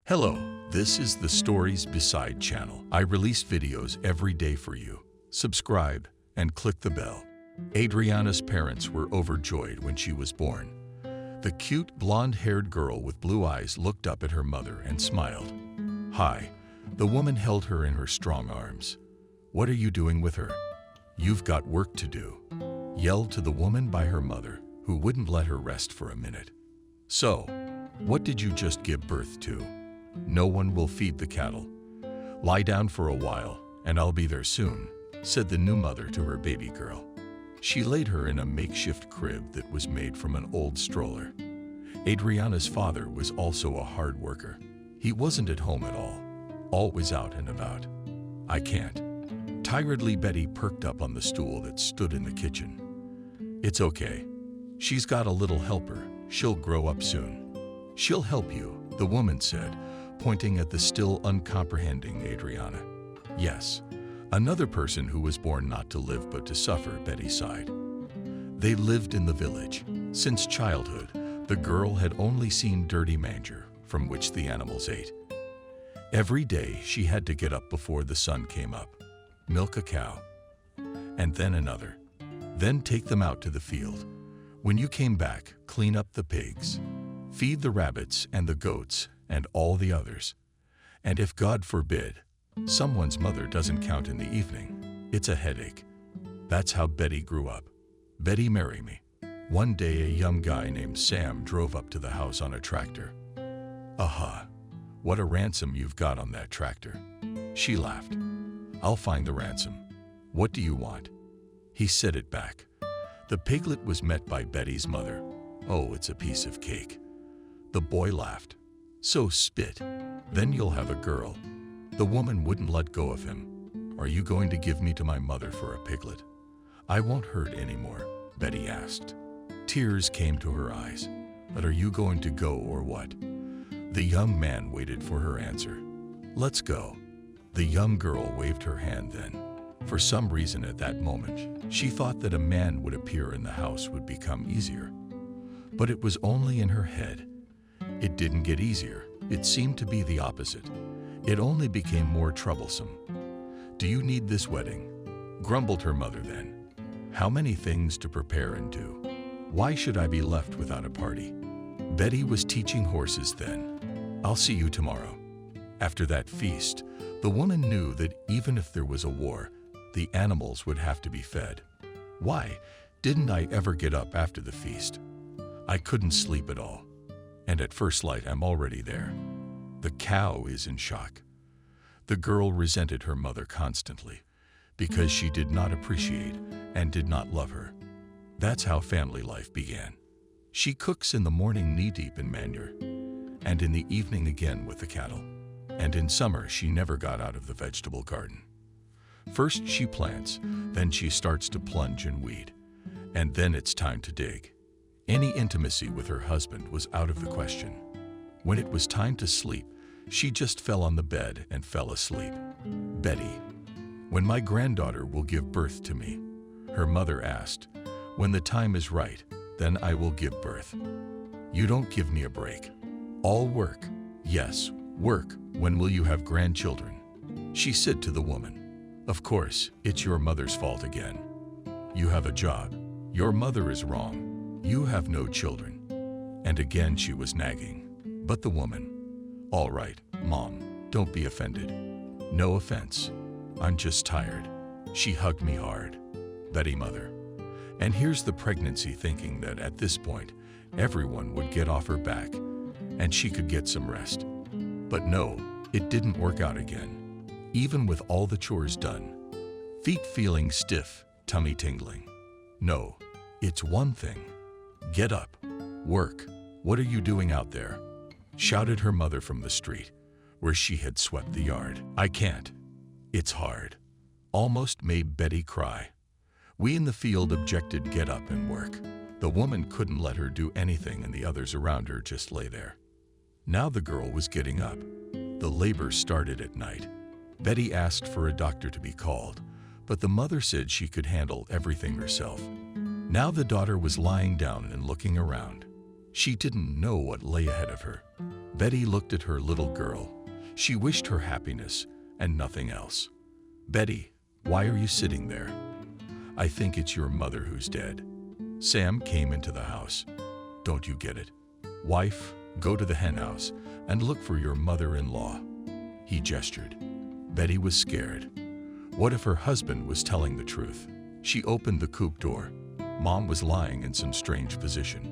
Hello, this is the Stories Beside channel. I release videos every day for you. Subscribe and click the bell. Adriana's parents were overjoyed when she was born. The cute blonde-haired girl with blue eyes looked up at her mother and smiled. "Hi." The woman held her in her strong arms. "What are you doing with her? You've got work to do," yelled to the woman by her mother, who wouldn't let her rest for a minute. "So, what did you just give birth to?" "No one will feed the cattle. Lie down for a while, and I'll be there soon," said the new mother to her baby girl. She laid her in a makeshift crib that was made from an old stroller. Adriana's father was also a hard worker. He wasn't at home at all, always out and about. "I can't." Tiredly, Betty perked up on the stool that stood in the kitchen. "It's okay. She's got a little helper. She'll grow up soon." "She'll help you," the woman said, pointing at the still uncomprehending Adriana. "Yes, another person who was born not to live but to suffer," Betty sighed. They lived in the village. Since childhood, the girl had only seen dirty manger from which the animals ate. Every day she had to get up before the sun came up, milk a cow, and then another, then take them out to the field. When you came back, clean up the pigs, feed the rabbits and the goats and all the others. And if, God forbid, someone's mother doesn't count in the evening, it's a headache. That's how Betty grew up. "Betty, marry me." One day a young guy named Sam drove up to the house on a tractor. "Aha, what a ransom you've got on that tractor." She laughed. "I'll find the ransom. What do you want?" He said it back. The piglet was met by Betty's mother. "Oh, it's a piece of cake." The boy laughed. "So spit, then you'll have a girl." The woman wouldn't let go of him. "Are you going to give me to my mother for a piglet?" "I won't hurt anymore," Betty asked. Tears came to her eyes. "But are you going to go or what?" The young man waited for her answer. "Let's go." The young girl waved her hand then. For some reason at that moment, she thought that a man would appear in the house would become easier. But it was only in her head. It didn't get easier. It seemed to be the opposite. It only became more troublesome. "Do you need this wedding?" grumbled her mother then. "How many things to prepare and do. Why should I be left without a party?" Betty was teaching horses then. "I'll see you tomorrow." After that feast, the woman knew that even if there was a war, the animals would have to be fed. "Why didn't I ever get up after the feast? I couldn't sleep at all. And at first light I'm already there." The cow is in shock. The girl resented her mother constantly because she did not appreciate and did not love her. That's how family life began. She cooks in the morning knee-deep in manure, and in the evening again with the cattle. And in summer she never got out of the vegetable garden. First she plants, then she starts to plunge and weed, and then it's time to dig. Any intimacy with her husband was out of the question. When it was time to sleep, she just fell on the bed and fell asleep. "Betty, when my granddaughter will give birth to me?" her mother asked. "When the time is right, then I will give birth." "You don't give me a break. All work." "Yes, work. When will you have grandchildren?" She said to the woman. "Of course, it's your mother's fault again. You have a job. Your mother is wrong. You have no children." And again she was nagging. But the woman, "All right, Mom, don't be offended." "No offense. I'm just tired." She hugged me hard. Betty mother. And here's the pregnancy thinking that at this point, everyone would get off her back and she could get some rest. But no, it didn't work out again. Even with all the chores done, feet feeling stiff, tummy tingling. "No, it's one thing. Get up. Work. What are you doing out there?" shouted her mother from the street, where she had swept the yard. "I can't. It's hard." Almost made Betty cry. We in the field objected, "Get up and work." The woman couldn't let her do anything and the others around her just lay there. Now the girl was getting up. The labor started at night. Betty asked for a doctor to be called, but the mother said she could handle everything herself. Now the daughter was lying down and looking around. She didn't know what lay ahead of her. Betty looked at her little girl. She wished her happiness and nothing else. "Betty, why are you sitting there?" "I think it's your mother who's dead." Sam came into the house. "Don't you get it? Wife, go to the hen house and look for your mother-in-law." He gestured. Betty was scared. What if her husband was telling the truth? She opened the coop door. Mom was lying in some strange position.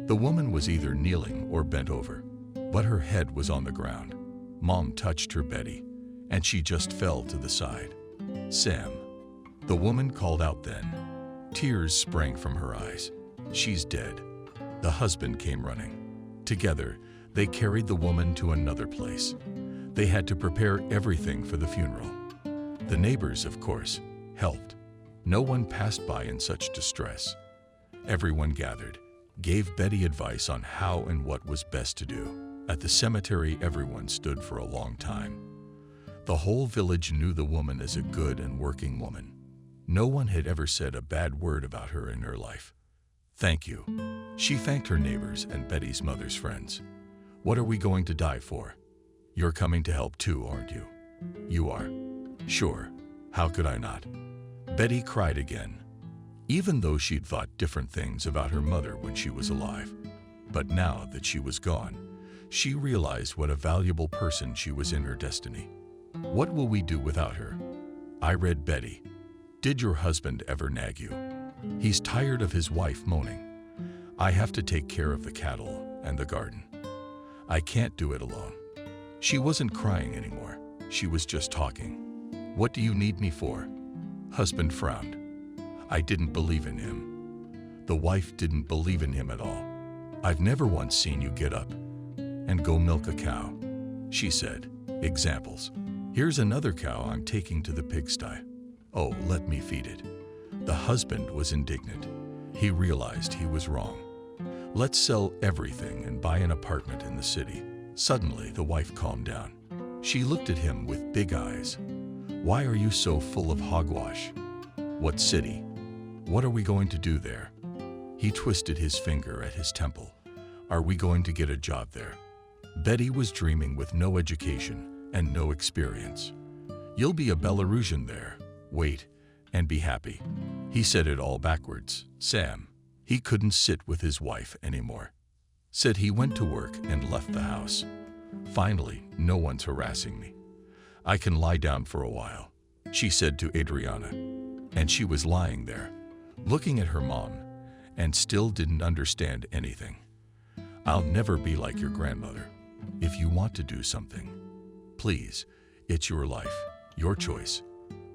The woman was either kneeling or bent over, but her head was on the ground. Mom touched her Betty, and she just fell to the side. "Sam." The woman called out then. Tears sprang from her eyes. "She's dead." The husband came running. Together, they carried the woman to another place. They had to prepare everything for the funeral. The neighbors, of course, helped. No one passed by in such distress. Everyone gathered, gave Betty advice on how and what was best to do. At the cemetery, everyone stood for a long time. The whole village knew the woman as a good and working woman. No one had ever said a bad word about her in her life. "Thank you." She thanked her neighbors and Betty's mother's friends. "What are we going to die for?" "You're coming to help too, aren't you?" "You are." "Sure. How could I not?" Betty cried again, even though she'd thought different things about her mother when she was alive. But now that she was gone, she realized what a valuable person she was in her destiny. "What will we do without her?" I read Betty. "Did your husband ever nag you? He's tired of his wife moaning. I have to take care of the cattle and the garden. I can't do it alone." She wasn't crying anymore. She was just talking. "What do you need me for?" Husband frowned. "I didn't believe in him." The wife didn't believe in him at all. "I've never once seen you get up and go milk a cow," she said. "Examples. Here's another cow I'm taking to the pigsty. Oh, let me feed it." The husband was indignant. He realized he was wrong. "Let's sell everything and buy an apartment in the city." Suddenly, the wife calmed down. She looked at him with big eyes. "Why are you so full of hogwash? What city? What are we going to do there?" He twisted his finger at his temple. "Are we going to get a job there?" Betty was dreaming with no education and no experience. "You'll be a Belarusian there. Wait and be happy." He said it all backwards. Sam. He couldn't sit with his wife anymore. Said he went to work and left the house. "Finally, no one's harassing me. I can lie down for a while," she said to Adriana. And she was lying there, looking at her mom, and still didn't understand anything. "I'll never be like your grandmother. If you want to do something, please, it's your life, your choice,"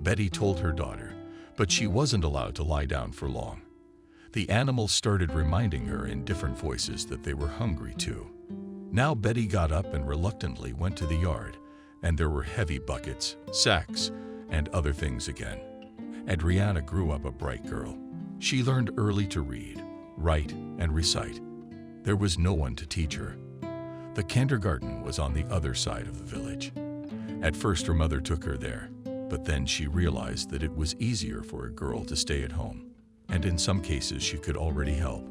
Betty told her daughter, but she wasn't allowed to lie down for long. The animals started reminding her in different voices that they were hungry too. Now Betty got up and reluctantly went to the yard, and there were heavy buckets, sacks, and other things again. Adriana grew up a bright girl. She learned early to read, write, and recite. There was no one to teach her. The kindergarten was on the other side of the village. At first her mother took her there, but then she realized that it was easier for a girl to stay at home, and in some cases she could already help.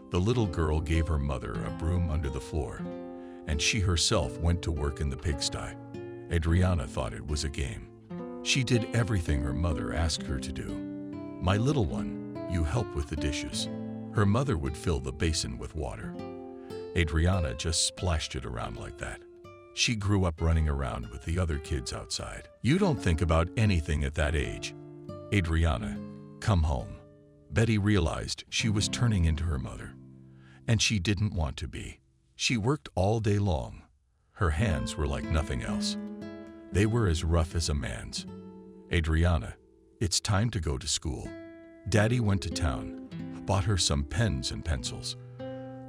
The little girl gave her mother a broom under the floor, and she herself went to work in the pigsty. Adriana thought it was a game. She did everything her mother asked her to do. "My little one, you help with the dishes." Her mother would fill the basin with water. Adriana just splashed it around like that. She grew up running around with the other kids outside. You don't think about anything at that age. "Adriana, come home." Betty realized she was turning into her mother, and she didn't want to be. She worked all day long. Her hands were like nothing else. They were as rough as a man's. "Adriana, it's time to go to school." Daddy went to town, bought her some pens and pencils.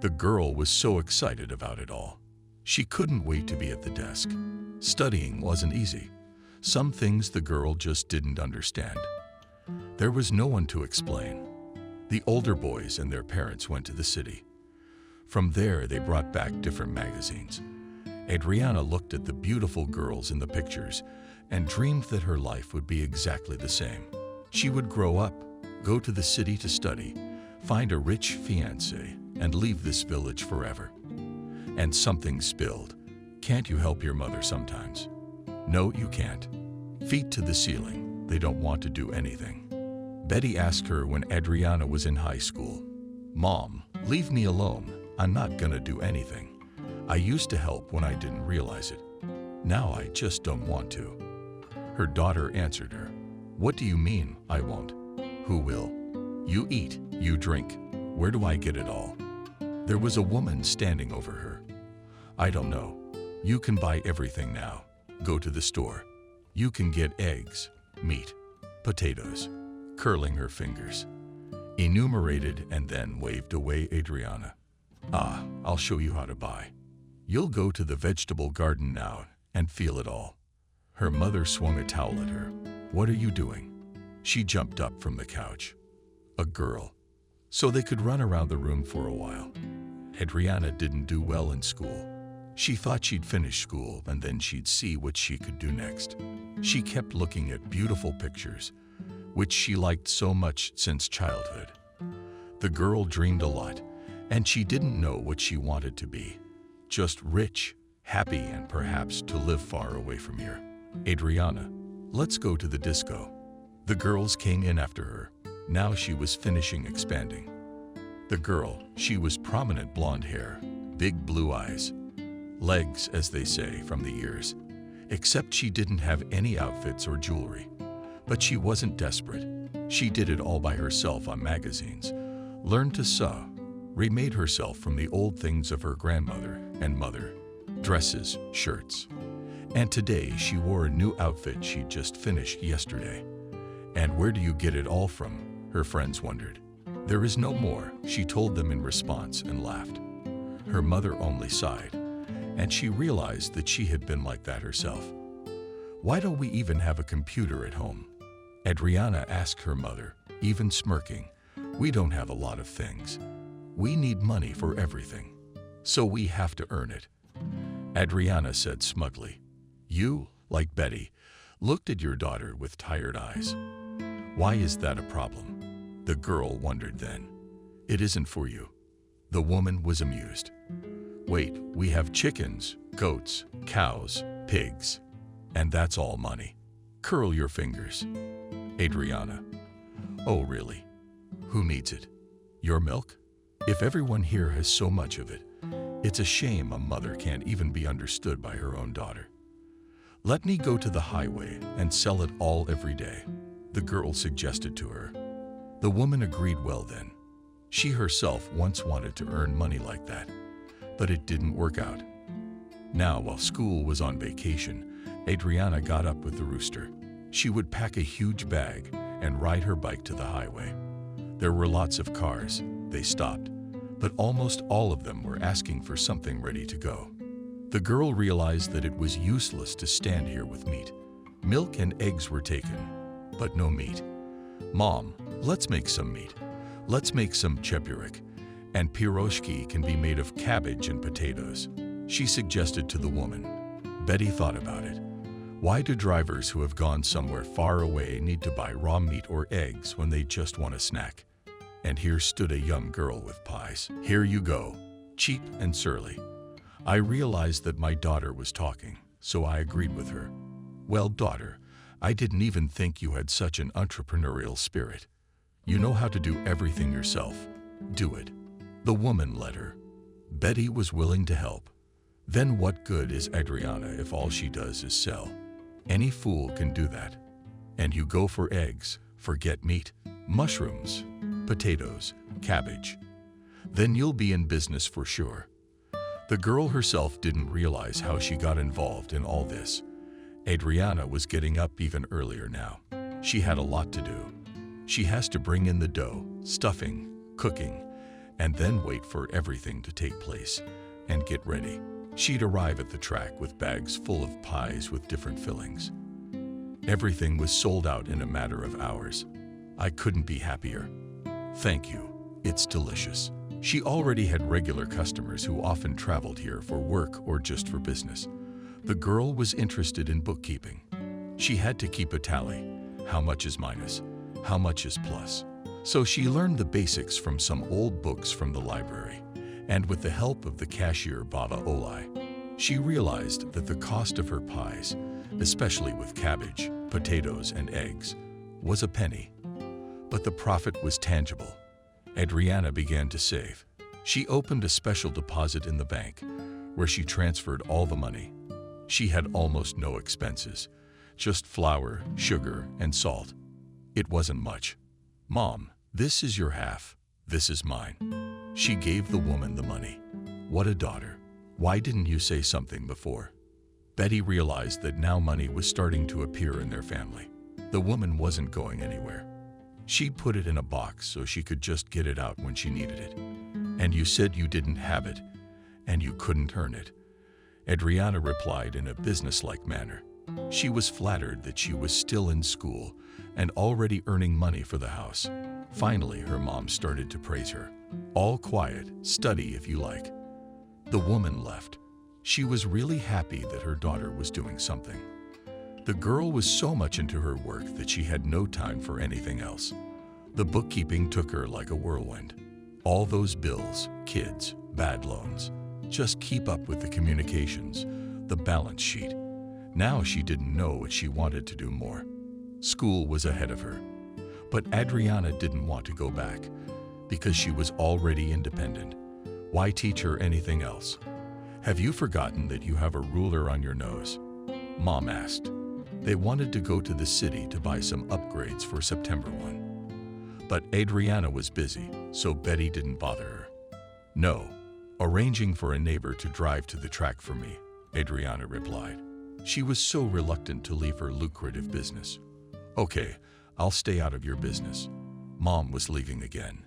The girl was so excited about it all. She couldn't wait to be at the desk. Studying wasn't easy. Some things the girl just didn't understand. There was no one to explain. The older boys and their parents went to the city. From there, they brought back different magazines. Adriana looked at the beautiful girls in the pictures and dreamed that her life would be exactly the same. She would grow up, go to the city to study, find a rich fiancé, and leave this village forever. And something spilled. Can't you help your mother sometimes? No, you can't. Feet to the ceiling. They don't want to do anything. Betty asked her when Adriana was in high school. Mom, leave me alone. I'm not gonna do anything. I used to help when I didn't realize it. Now I just don't want to. Her daughter answered her. What do you mean, I won't? Who will? You eat, you drink. Where do I get it all? There was a woman standing over her. I don't know. You can buy everything now. Go to the store. You can get eggs, meat, potatoes, curling her fingers. Enumerated and then waved away Adriana. Ah, I'll show you how to buy. You'll go to the vegetable garden now and feel it all. Her mother swung a towel at her. What are you doing? She jumped up from the couch. A girl. So they could run around the room for a while. Adriana didn't do well in school. She thought she'd finish school and then she'd see what she could do next. She kept looking at beautiful pictures, which she liked so much since childhood. The girl dreamed a lot, and she didn't know what she wanted to be. Just rich, happy, and perhaps to live far away from here. Adriana, let's go to the disco. The girls came in after her. Now she was finishing expanding. The girl, she was prominent blonde hair, big blue eyes, legs, as they say, from the ears. Except she didn't have any outfits or jewelry. But she wasn't desperate. She did it all by herself on magazines, learned to sew, remade herself from the old things of her grandmother and mother, dresses, shirts. And today she wore a new outfit she'd just finished yesterday. And where do you get it all from? Her friends wondered. There is no more, she told them in response and laughed. Her mother only sighed, and she realized that she had been like that herself. Why don't we even have a computer at home? Adriana asked her mother, even smirking. We don't have a lot of things. We need money for everything, so we have to earn it. Adriana said smugly. You, like Betty, looked at your daughter with tired eyes. Why is that a problem? The girl wondered then. It isn't for you. The woman was amused. Wait, we have chickens, goats, cows, pigs, and that's all money. Curl your fingers. Adriana. Oh, really? Who needs it? Your milk? If everyone here has so much of it, it's a shame a mother can't even be understood by her own daughter. Let me go to the highway and sell it all every day, the girl suggested to her. The woman agreed well then. She herself once wanted to earn money like that, but it didn't work out. Now, while school was on vacation, Adriana got up with the rooster. She would pack a huge bag and ride her bike to the highway. There were lots of cars. They stopped, but almost all of them were asking for something ready to go. The girl realized that it was useless to stand here with meat. Milk and eggs were taken, but no meat. Mom, let's make some meat. Let's make some cheburek, and piroshki can be made of cabbage and potatoes, she suggested to the woman. Betty thought about it. Why do drivers who have gone somewhere far away need to buy raw meat or eggs when they just want a snack? And here stood a young girl with pies. Here you go, cheap and surly. I realized that my daughter was talking, so I agreed with her. Well, daughter, I didn't even think you had such an entrepreneurial spirit. You know how to do everything yourself. Do it. The woman led her. Betty was willing to help. Then what good is Adriana if all she does is sell? Any fool can do that. And you go for eggs, forget meat, mushrooms, potatoes, cabbage. Then you'll be in business for sure. The girl herself didn't realize how she got involved in all this. Adriana was getting up even earlier now. She had a lot to do. She has to bring in the dough, stuffing, cooking, and then wait for everything to take place and get ready. She'd arrive at the track with bags full of pies with different fillings. Everything was sold out in a matter of hours. I couldn't be happier. Thank you. It's delicious. She already had regular customers who often traveled here for work or just for business. The girl was interested in bookkeeping. She had to keep a tally. How much is minus? How much is plus? So she learned the basics from some old books from the library. And with the help of the cashier Baba Olai, she realized that the cost of her pies, especially with cabbage, potatoes, and eggs, was a penny. But the profit was tangible. Adriana began to save. She opened a special deposit in the bank, where she transferred all the money. She had almost no expenses, just flour, sugar, and salt. It wasn't much. "Mom, this is your half. This is mine." She gave the woman the money. What a daughter. Why didn't you say something before? Betty realized that now money was starting to appear in their family. The woman wasn't going anywhere. She'd put it in a box so she could just get it out when she needed it. "And you said you didn't have it, and you couldn't earn it," Adriana replied in a businesslike manner. She was flattered that she was still in school and already earning money for the house. Finally, her mom started to praise her. "All quiet, study if you like." The woman left. She was really happy that her daughter was doing something. The girl was so much into her work that she had no time for anything else. The bookkeeping took her like a whirlwind. All those bills, kids, bad loans. Just keep up with the communications, the balance sheet. Now she didn't know what she wanted to do more. School was ahead of her. But Adriana didn't want to go back because she was already independent. Why teach her anything else? "Have you forgotten that you have a ruler on your nose?" Mom asked. They wanted to go to the city to buy some upgrades for September 1. But Adriana was busy, so Betty didn't bother her. "No, arranging for a neighbor to drive to the track for me," Adriana replied. She was so reluctant to leave her lucrative business. "Okay, I'll stay out of your business." Mom was leaving again.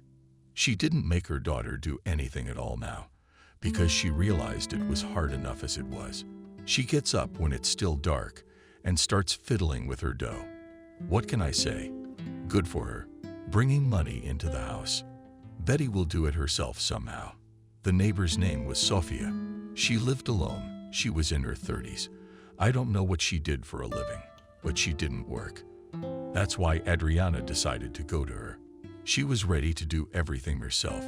She didn't make her daughter do anything at all now, because she realized it was hard enough as it was. She gets up when it's still dark and starts fiddling with her dough. What can I say? Good for her, bringing money into the house. Betty will do it herself somehow. The neighbor's name was Sophia. She lived alone. She was in her 30s. I don't know what she did for a living, but she didn't work. That's why Adriana decided to go to her. She was ready to do everything herself,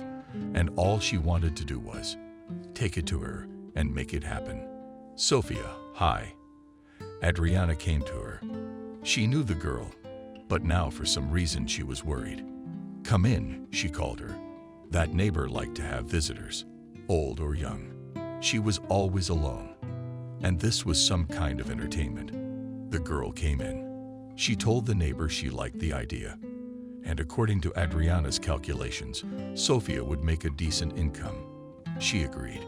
and all she wanted to do was take it to her and make it happen. "Sophia, hi." Adriana came to her. She knew the girl, but now for some reason she was worried. "Come in," she called her. That neighbor liked to have visitors, old or young. She was always alone, and this was some kind of entertainment. The girl came in. She told the neighbor she liked the idea, and according to Adriana's calculations, Sophia would make a decent income. She agreed.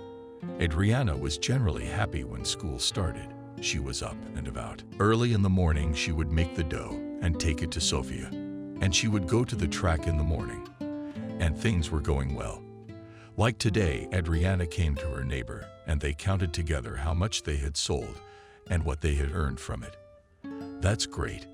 Adriana was generally happy when school started. She was up and about. Early in the morning, she would make the dough and take it to Sophia, and she would go to the track in the morning. And things were going well. Like today, Adriana came to her neighbor, and they counted together how much they had sold and what they had earned from it. That's great.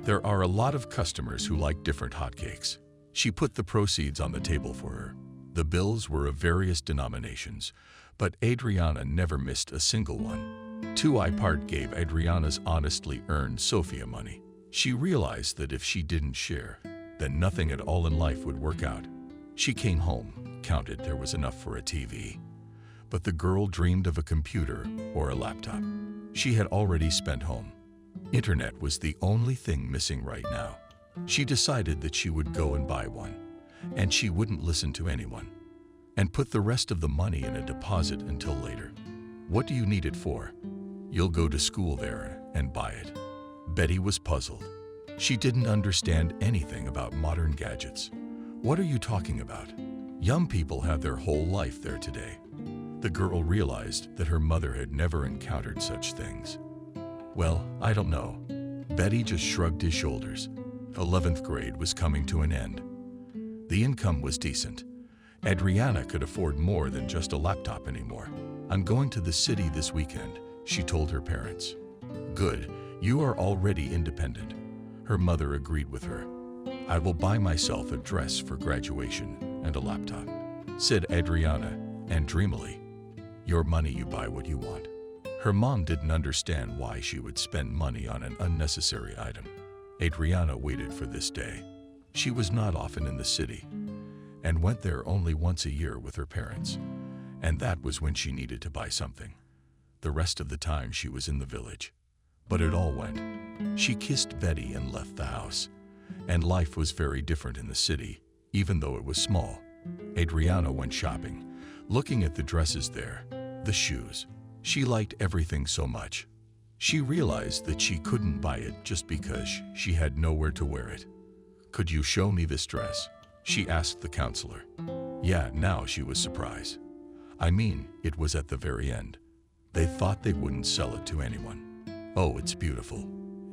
There are a lot of customers who like different hotcakes. She put the proceeds on the table for her. The bills were of various denominations, but Adriana never missed a single one. 2 part gave Adriana's honestly earned Sophia money. She realized that if she didn't share, then nothing at all in life would work out. She came home, counted there was enough for a TV. But the girl dreamed of a computer or a laptop. She had already spent home. Internet was the only thing missing right now. She decided that she would go and buy one, and she wouldn't listen to anyone, and put the rest of the money in a deposit until later. What do you need it for? You'll go to school there and buy it. Betty was puzzled. She didn't understand anything about modern gadgets. What are you talking about? Young people have their whole life there today. The girl realized that her mother had never encountered such things. Well, I don't know. Betty just shrugged his shoulders. 11th grade was coming to an end. The income was decent. Adriana could afford more than just a laptop anymore. I'm going to the city this weekend, she told her parents. Good, you are already independent. Her mother agreed with her. I will buy myself a dress for graduation and a laptop, said Adriana, and dreamily, your money, you buy what you want. Her mom didn't understand why she would spend money on an unnecessary item. Adriana waited for this day. She was not often in the city and went there only once a year with her parents. and that was when she needed to buy something. The rest of the time she was in the village. But it all went. She kissed Betty and left the house. And life was very different in the city, even though it was small. Adriana went shopping, looking at the dresses there, the shoes. She liked everything so much. She realized that she couldn't buy it just because she had nowhere to wear it. "Could you show me this dress?" she asked the counselor. Yeah, now she was surprised. I mean, it was at the very end. They thought they wouldn't sell it to anyone. Oh, it's beautiful.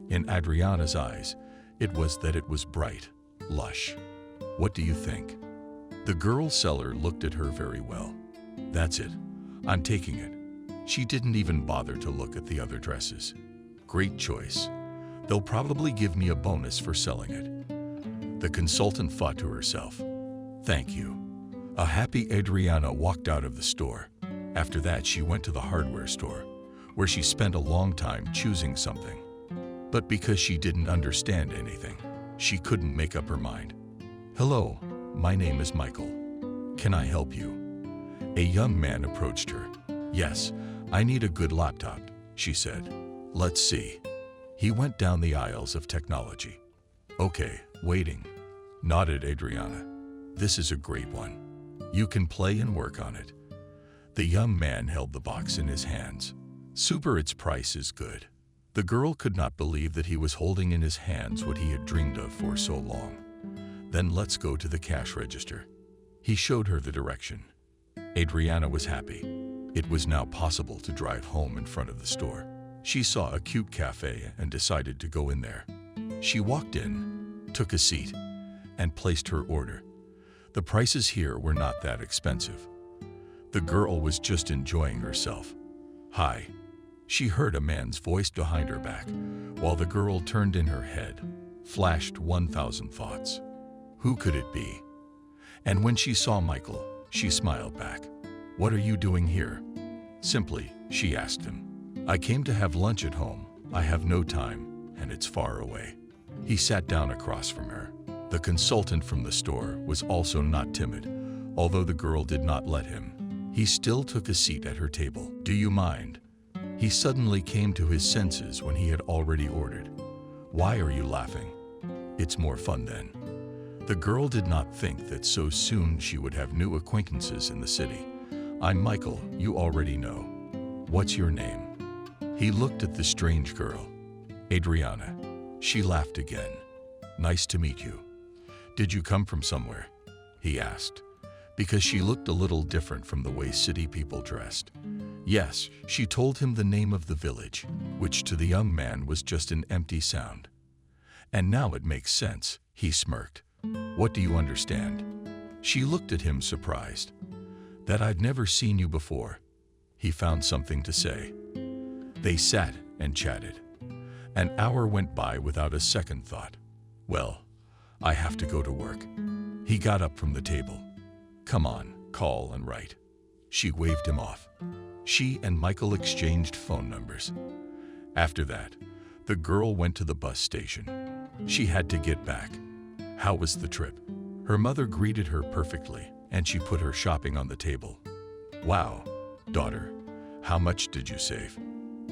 In Adriana's eyes, it was bright, lush. What do you think? The girl seller looked at her very well. That's it. I'm taking it. She didn't even bother to look at the other dresses. Great choice. They'll probably give me a bonus for selling it. The consultant thought to herself. Thank you. A happy Adriana walked out of the store. After that, she went to the hardware store, where she spent a long time choosing something. But because she didn't understand anything, she couldn't make up her mind. "Hello, my name is Michael. Can I help you?" A young man approached her. "Yes, I need a good laptop," she said. "Let's see." He went down the aisles of technology. "Okay, waiting," nodded Adriana. "This is a great one. You can play and work on it." The young man held the box in his hands. Super, its price is good. The girl could not believe that he was holding in his hands what he had dreamed of for so long. "Then let's go to the cash register." He showed her the direction. Adriana was happy. It was now possible to drive home in front of the store. She saw a cute cafe and decided to go in there. She walked in, took a seat, and placed her order. The prices here were not that expensive. The girl was just enjoying herself. "Hi." She heard a man's voice behind her back, while the girl turned in her head, flashed 1,000 thoughts. Who could it be? And when she saw Michael, she smiled back. "What are you doing here?" Simply, she asked him. "I came to have lunch at home. I have no time, and it's far away." He sat down across from her. The consultant from the store was also not timid, although the girl did not let him. He still took a seat at her table. "Do you mind?" He suddenly came to his senses when he had already ordered. "Why are you laughing? It's more fun then." The girl did not think that so soon she would have new acquaintances in the city. "I'm Michael, you already know. What's your name?" He looked at the strange girl. "Adriana." She laughed again. "Nice to meet you. Did you come from somewhere?" he asked, because she looked a little different from the way city people dressed. Yes, she told him the name of the village, which to the young man was just an empty sound. "And now it makes sense," he smirked. "What do you understand?" She looked at him surprised. "That I'd never seen you before." He found something to say. They sat and chatted. An hour went by without a second thought. "Well, I have to go to work." He got up from the table. "Come on, call and write." She waved him off. She and Michael exchanged phone numbers. After that, the girl went to the bus station. She had to get back. How was the trip? Her mother greeted her perfectly, and she put her shopping on the table. "Wow, daughter, how much did you save?"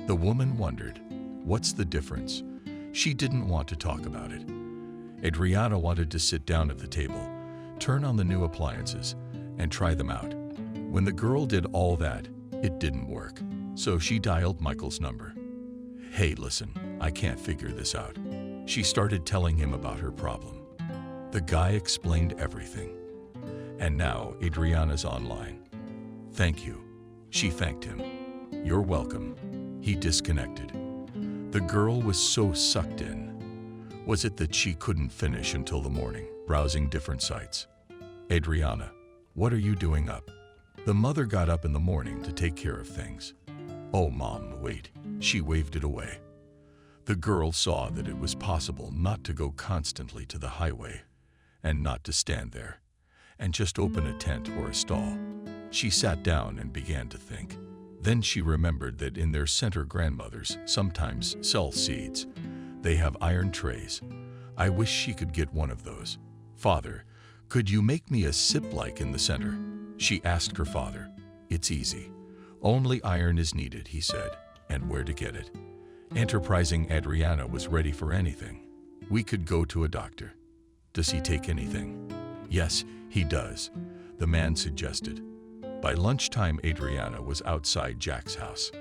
The woman wondered. What's the difference? She didn't want to talk about it. Adriana wanted to sit down at the table, turn on the new appliances, and try them out. When the girl did all that, it didn't work, so she dialed Michael's number. "Hey, listen, I can't figure this out." She started telling him about her problem. The guy explained everything. And now Adriana's online. "Thank you." She thanked him. "You're welcome." He disconnected. The girl was so sucked in. Was it that she couldn't finish until the morning, browsing different sites? "Adriana, what are you doing up?" The mother got up in the morning to take care of things. "Oh, Mom, wait." She waved it away. The girl saw that it was possible not to go constantly to the highway, and not to stand there, and just open a tent or a stall. She sat down and began to think. Then she remembered that in their center grandmothers sometimes sell seeds. They have iron trays. I wish she could get one of those. "Father, could you make me a sip like in the center?" She asked her father. It's easy. Only iron is needed, he said, and where to get it. Enterprising Adriana was ready for anything. We could go to a doctor. Does he take anything? Yes, he does, the man suggested. By lunchtime, Adriana was outside Jack's house.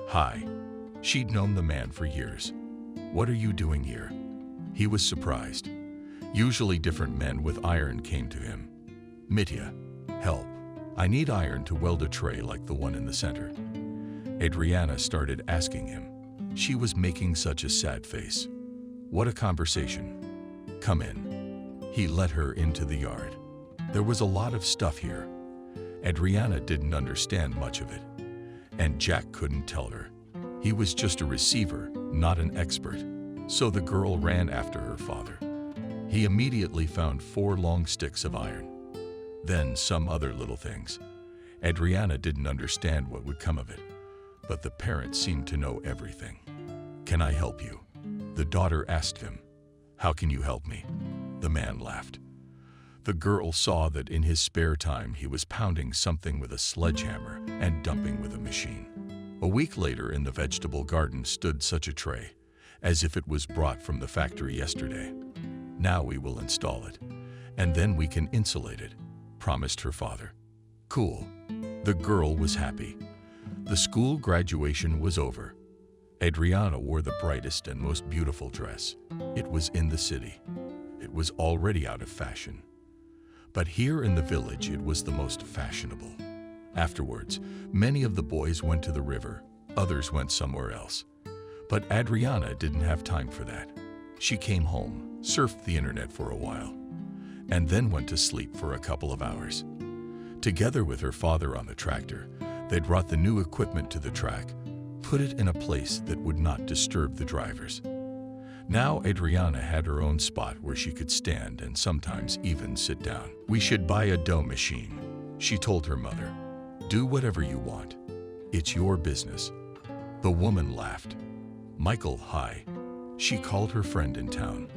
Hi. She'd known the man for years. What are you doing here? He was surprised. Usually different men with iron came to him. Mitya, help. I need iron to weld a tray like the one in the center. Adriana started asking him. She was making such a sad face. What a conversation. Come in. He let her into the yard. There was a lot of stuff here. Adriana didn't understand much of it, and Jack couldn't tell her. He was just a receiver, not an expert. So the girl ran after her father. He immediately found 4 long sticks of iron. Then some other little things. Adriana didn't understand what would come of it, but the parents seemed to know everything. Can I help you? The daughter asked him. How can you help me? The man laughed. The girl saw that in his spare time he was pounding something with a sledgehammer and dumping with a machine. A week later in the vegetable garden stood such a tray, as if it was brought from the factory yesterday. Now we will install it, and then we can insulate it, promised her father. Cool. The girl was happy. The school graduation was over. Adriana wore the brightest and most beautiful dress. It was in the city. It was already out of fashion. But here in the village it was the most fashionable. Afterwards, many of the boys went to the river, others went somewhere else. But Adriana didn't have time for that. She came home, surfed the internet for a while, and then went to sleep for a couple of hours. Together with her father on the tractor, they brought the new equipment to the track, put it in a place that would not disturb the drivers. Now Adriana had her own spot where she could stand and sometimes even sit down. We should buy a dough machine, she told her mother. Do whatever you want. It's your business. The woman laughed. Michael, hi. She called her friend in town.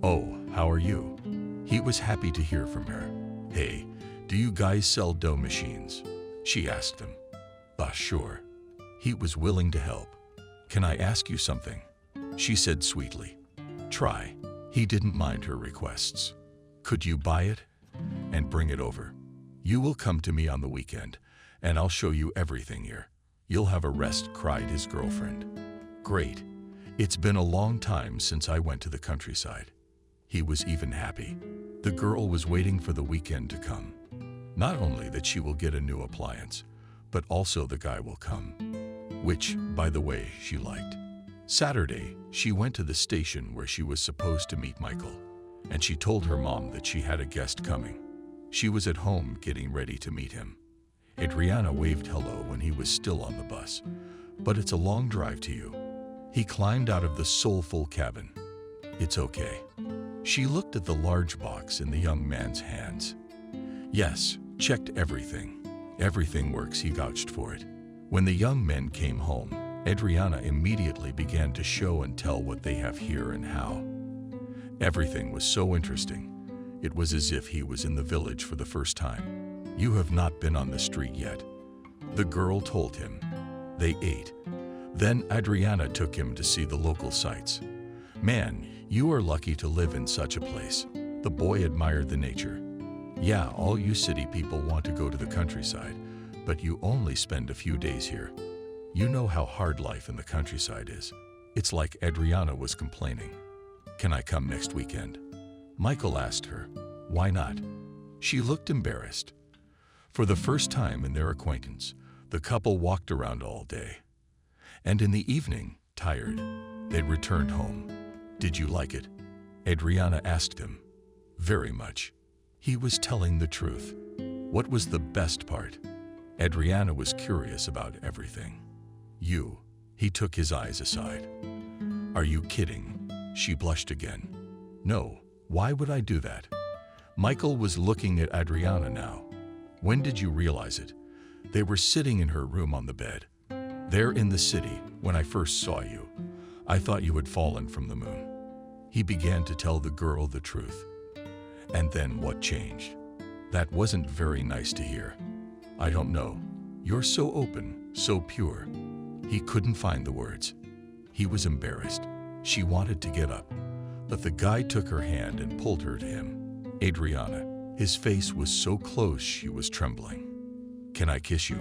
Oh, how are you? He was happy to hear from her. Hey, do you guys sell dough machines? She asked him. Sure. He was willing to help. Can I ask you something? She said sweetly. Try. He didn't mind her requests. Could you buy it and bring it over? You will come to me on the weekend, and I'll show you everything here. You'll have a rest, cried his girlfriend. Great. It's been a long time since I went to the countryside. He was even happy. The girl was waiting for the weekend to come. Not only that she will get a new appliance, but also the guy will come, which, by the way, she liked. Saturday, she went to the station where she was supposed to meet Michael, and she told her mom that she had a guest coming. She was at home getting ready to meet him. Adriana waved hello when he was still on the bus. But it's a long drive to you. He climbed out of the soulful cabin. It's okay. She looked at the large box in the young man's hands. Yes, checked everything. Everything works, he vouched for it. When the young men came home, Adriana immediately began to show and tell what they have here and how. Everything was so interesting. It was as if he was in the village for the first time. You have not been on the street yet. The girl told him. They ate. Then Adriana took him to see the local sights. Man, you are lucky to live in such a place. The boy admired the nature. Yeah, all you city people want to go to the countryside, but you only spend a few days here. You know how hard life in the countryside is. It's like Adriana was complaining. Can I come next weekend? Michael asked her. Why not? She looked embarrassed. For the first time in their acquaintance, the couple walked around all day. And in the evening, tired, they returned home. Did you like it? Adriana asked him. Very much. He was telling the truth. What was the best part? Adriana was curious about everything. You. He took his eyes aside. Are you kidding? She blushed again. No, why would I do that? Michael was looking at Adriana now. When did you realize it? They were sitting in her room on the bed. There in the city, when I first saw you, I thought you had fallen from the moon. He began to tell the girl the truth. And then what changed? That wasn't very nice to hear. I don't know. You're so open, so pure. He couldn't find the words. He was embarrassed. She wanted to get up, but the guy took her hand and pulled her to him. Adriana. His face was so close she was trembling. Can I kiss you?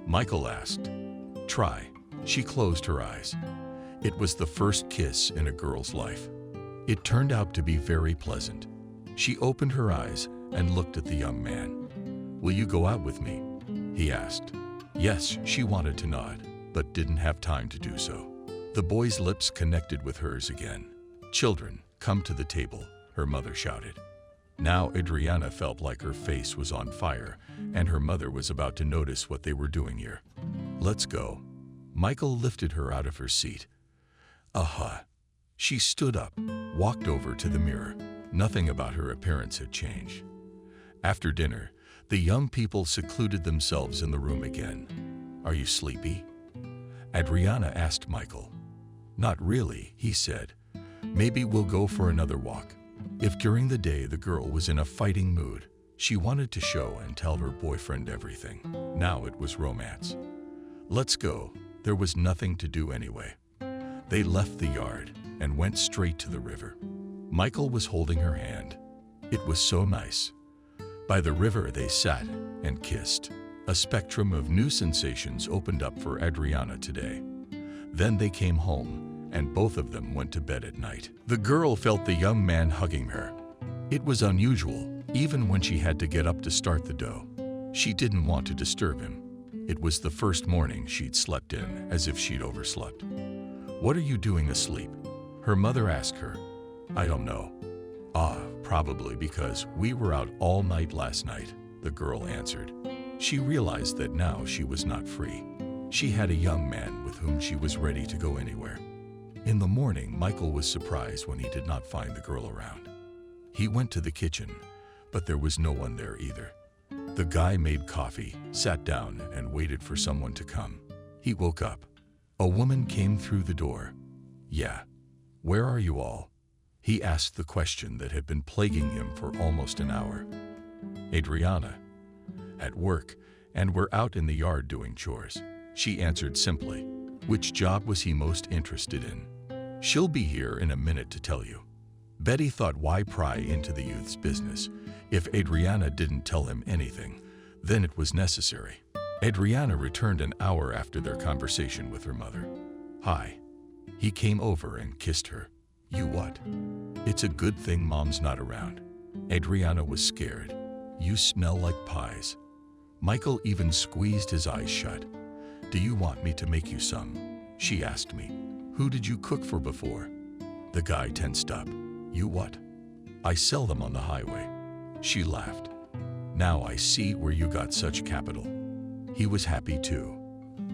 Michael asked. Try. She closed her eyes. It was the first kiss in a girl's life. It turned out to be very pleasant. She opened her eyes and looked at the young man. Will you go out with me? He asked. Yes, she wanted to nod, but didn't have time to do so. The boy's lips connected with hers again. Children, come to the table, her mother shouted. Now Adriana felt like her face was on fire, and her mother was about to notice what they were doing here. Let's go. Michael lifted her out of her seat. Aha. She stood up, walked over to the mirror. Nothing about her appearance had changed. After dinner, the young people secluded themselves in the room again. Are you sleepy? Adriana asked Michael. Not really, he said. Maybe we'll go for another walk. If during the day the girl was in a fighting mood, she wanted to show and tell her boyfriend everything. Now it was romance. Let's go. There was nothing to do anyway. They left the yard and went straight to the river. Michael was holding her hand. It was so nice. By the river they sat and kissed. A spectrum of new sensations opened up for Adriana today. Then they came home, and both of them went to bed at night. The girl felt the young man hugging her. It was unusual, even when she had to get up to start the dough. She didn't want to disturb him. It was the first morning she'd slept in, as if she'd overslept. What are you doing asleep? Her mother asked her. I don't know. Probably because we were out all night last night, the girl answered. She realized that now she was not free. She had a young man with whom she was ready to go anywhere. In the morning, Michael was surprised when he did not find the girl around. He went to the kitchen, but there was no one there either. The guy made coffee, sat down, and waited for someone to come. He woke up. A woman came through the door. Yeah. Where are you all? He asked the question that had been plaguing him for almost an hour. Adriana. At work, and we're out in the yard doing chores. She answered simply. Which job was he most interested in? She'll be here in a minute to tell you. Betty thought, why pry into the youth's business? If Adriana didn't tell him anything, then it was necessary. Adriana returned an hour after their conversation with her mother. Hi. He came over and kissed her. You what? It's a good thing Mom's not around. Adriana was scared. You smell like pies. Michael even squeezed his eyes shut. Do you want me to make you some? She asked me. Who did you cook for before? The guy tensed up. You what? I sell them on the highway. She laughed. Now I see where you got such capital. He was happy too.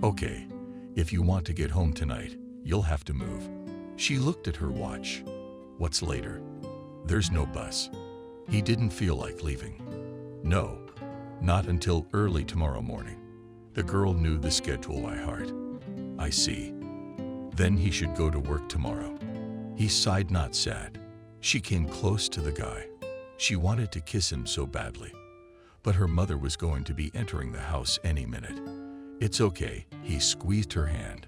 Okay, if you want to get home tonight, you'll have to move. She looked at her watch. What's later? There's no bus. He didn't feel like leaving. No, not until early tomorrow morning. The girl knew the schedule by heart. I see. Then he should go to work tomorrow. He sighed, not sad. She came close to the guy. She wanted to kiss him so badly. But her mother was going to be entering the house any minute. It's okay, he squeezed her hand.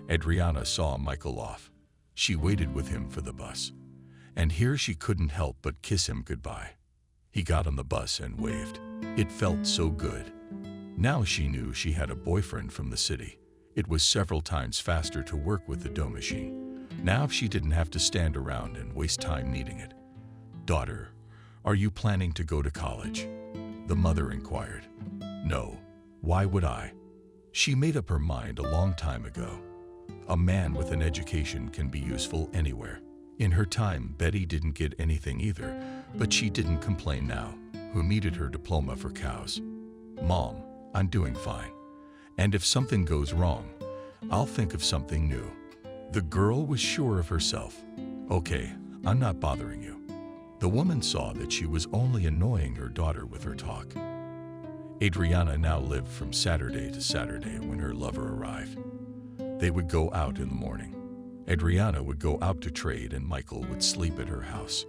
Adriana saw Michael off. She waited with him for the bus. And here she couldn't help but kiss him goodbye. He got on the bus and waved. It felt so good. Now she knew she had a boyfriend from the city. It was several times faster to work with the dough machine. Now she didn't have to stand around and waste time kneading it. Daughter, are you planning to go to college? The mother inquired. No. Why would I? She made up her mind a long time ago. A man with an education can be useful anywhere. In her time, Betty didn't get anything either, but she didn't complain now, who needed her diploma for cows. Mom, I'm doing fine. And if something goes wrong, I'll think of something new. The girl was sure of herself. Okay, I'm not bothering you. The woman saw that she was only annoying her daughter with her talk. Adriana now lived from Saturday to Saturday when her lover arrived. They would go out in the morning. Adriana would go out to trade and Michael would sleep at her house.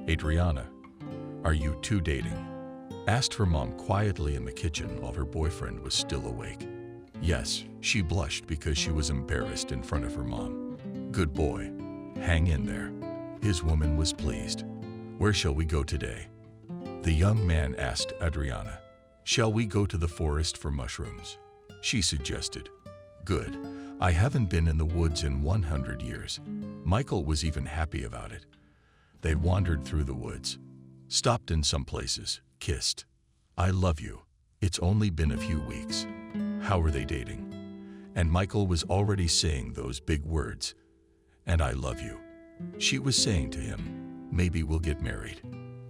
Adriana, are you two dating? asked her mom quietly in the kitchen while her boyfriend was still awake. Yes, she blushed because she was embarrassed in front of her mom. Good boy. Hang in there. His woman was pleased. Where shall we go today? The young man asked Adriana. Shall we go to the forest for mushrooms? She suggested. Good. I haven't been in the woods in 100 years. Michael was even happy about it. They wandered through the woods, stopped in some places, kissed. I love you. It's only been a few weeks. How are they dating? And Michael was already saying those big words. And I love you. She was saying to him, maybe we'll get married.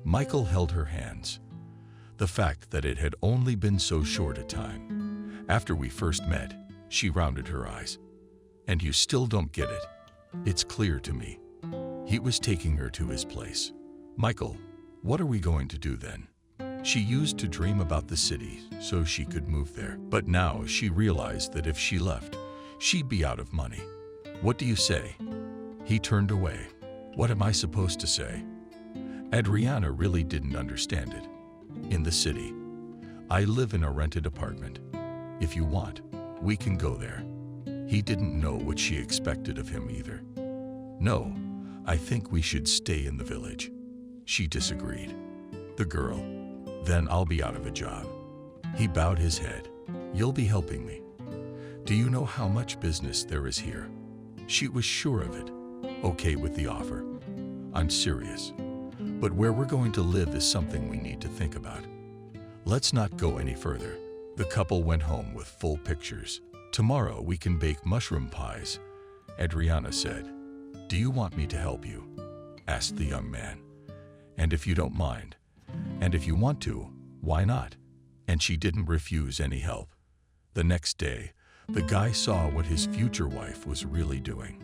Michael held her hands. The fact that it had only been so short a time. After we first met, she rounded her eyes. And you still don't get it. It's clear to me. He was taking her to his place. Michael, what are we going to do then? She used to dream about the city so she could move there. But now she realized that if she left, she'd be out of money. What do you say? He turned away. What am I supposed to say? Adriana really didn't understand it. In the city. I live in a rented apartment. If you want, we can go there. He didn't know what she expected of him either. No, I think we should stay in the village. She disagreed. The girl. Then I'll be out of a job. He bowed his head. You'll be helping me. Do you know how much business there is here? She was sure of it. Okay with the offer. I'm serious. But where we're going to live is something we need to think about. Let's not go any further. The couple went home with full pictures. Tomorrow we can bake mushroom pies, Adriana said. Do you want me to help you? Asked the young man. And if you don't mind. And if you want to, why not? And she didn't refuse any help. The next day, the guy saw what his future wife was really doing.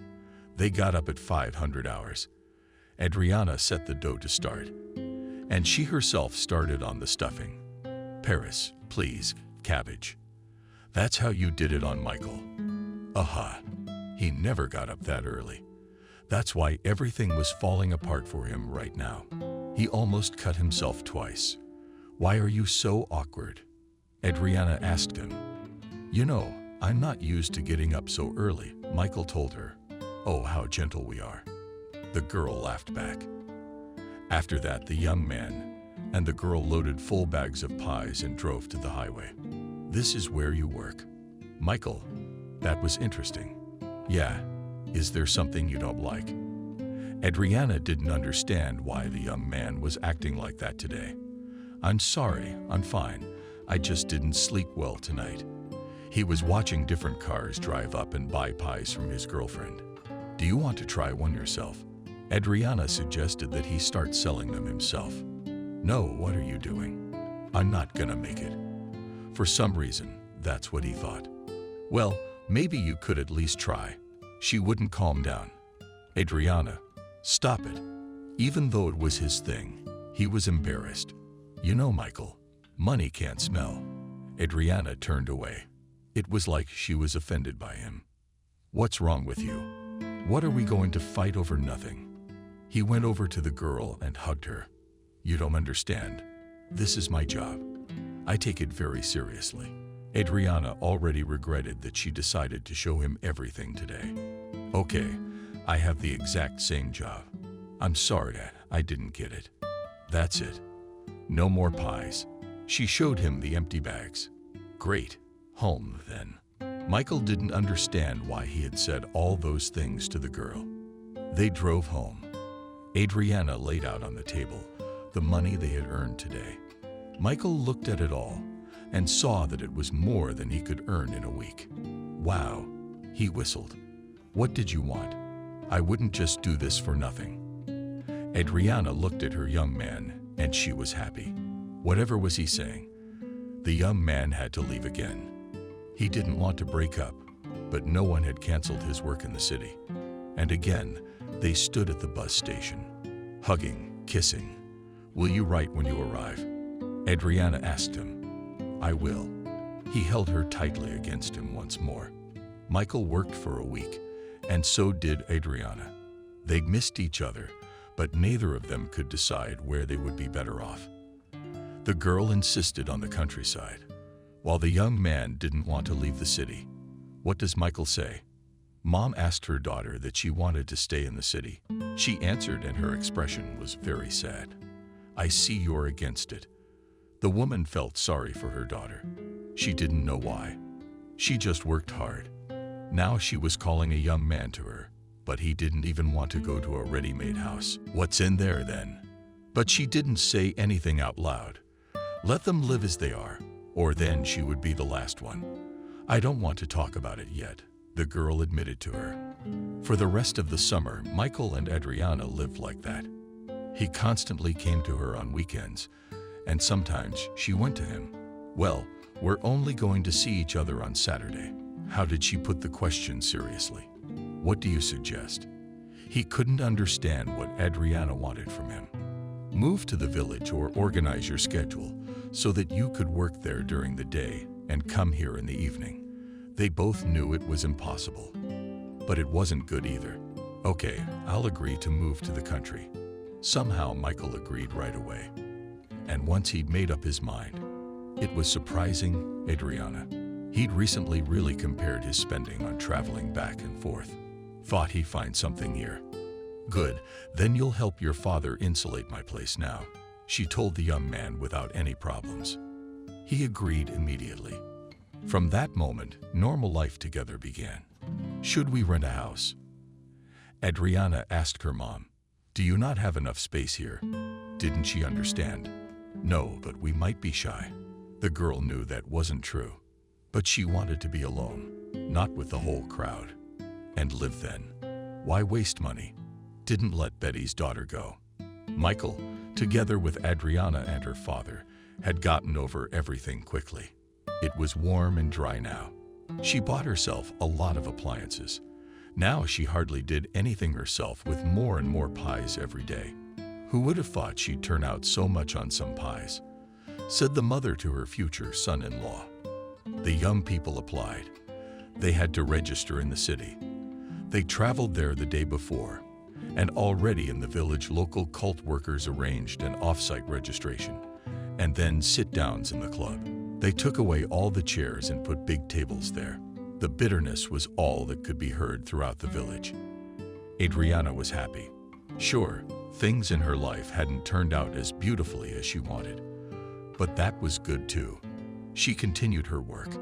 They got up at 500 hours. Adriana set the dough to start, and she herself started on the stuffing. Paris, please, cabbage. That's how you did it on Michael. Aha, he never got up that early. That's why everything was falling apart for him right now. He almost cut himself twice. Why are you so awkward? Adriana asked him. You know, I'm not used to getting up so early, Michael told her. Oh, how gentle we are. The girl laughed back. After that, the young man and the girl loaded full bags of pies and drove to the highway. This is where you work. Michael, that was interesting. Yeah, is there something you don't like? Adriana didn't understand why the young man was acting like that today. I'm sorry, I'm fine. I just didn't sleep well tonight. He was watching different cars drive up and buy pies from his girlfriend. Do you want to try one yourself? Adriana suggested that he start selling them himself. No, what are you doing? I'm not gonna make it. For some reason, that's what he thought. Well, maybe you could at least try. She wouldn't calm down. Adriana, stop it. Even though it was his thing, he was embarrassed. You know, Michael, money can't smell. Adriana turned away. It was like she was offended by him. What's wrong with you? What are we going to fight over nothing? He went over to the girl and hugged her. You don't understand. This is my job. I take it very seriously. Adriana already regretted that she decided to show him everything today. Okay, I have the exact same job. I'm sorry I didn't get it. That's it. No more pies. She showed him the empty bags. Great. Home, then. Michael didn't understand why he had said all those things to the girl. They drove home. Adriana laid out on the table the money they had earned today. Michael looked at it all and saw that it was more than he could earn in a week. Wow, he whistled. What did you want? I wouldn't just do this for nothing. Adriana looked at her young man and she was happy. Whatever was he saying? The young man had to leave again. He didn't want to break up, but no one had canceled his work in the city. And again, they stood at the bus station, hugging, kissing. Will you write when you arrive? Adriana asked him. I will. He held her tightly against him once more. Michael worked for a week, and so did Adriana. They missed each other, but neither of them could decide where they would be better off. The girl insisted on the countryside, while the young man didn't want to leave the city. What does Michael say? Mom asked her daughter that she wanted to stay in the city. She answered, and her expression was very sad. I see you're against it. The woman felt sorry for her daughter. She didn't know why. She just worked hard. Now she was calling a young man to her, but he didn't even want to go to a ready-made house. What's in there then? But she didn't say anything out loud. Let them live as they are, or then she would be the last one. I don't want to talk about it yet, the girl admitted to her. For the rest of the summer, Michael and Adriana lived like that. He constantly came to her on weekends, and sometimes she went to him. Well, we're only going to see each other on Saturday. How did she put the question seriously? What do you suggest? He couldn't understand what Adriana wanted from him. Move to the village or organize your schedule so that you could work there during the day and come here in the evening. They both knew it was impossible, but it wasn't good either. Okay, I'll agree to move to the country. Somehow Michael agreed right away. And once he'd made up his mind, it was surprising Adriana. He'd recently really compared his spending on traveling back and forth. Thought he'd find something here. Good, then you'll help your father insulate my place now, she told the young man without any problems. He agreed immediately. From that moment, normal life together began. Should we rent a house? Adriana asked her mom. Do you not have enough space here? Didn't she understand? No, but we might be shy. The girl knew that wasn't true. But she wanted to be alone, not with the whole crowd. And live then. Why waste money? Didn't let Betty's daughter go. Michael, together with Adriana and her father, had gotten over everything quickly. It was warm and dry now. She bought herself a lot of appliances. Now she hardly did anything herself, with more and more pies every day. Who would have thought she'd turn out so much on some pies? Said the mother to her future son-in-law. The young people applied. They had to register in the city. They traveled there the day before, and already in the village local cult workers arranged an off-site registration, and then sit-downs in the club. They took away all the chairs and put big tables there. The bitterness was all that could be heard throughout the village. Adriana was happy. Sure, things in her life hadn't turned out as beautifully as she wanted, but that was good too. She continued her work,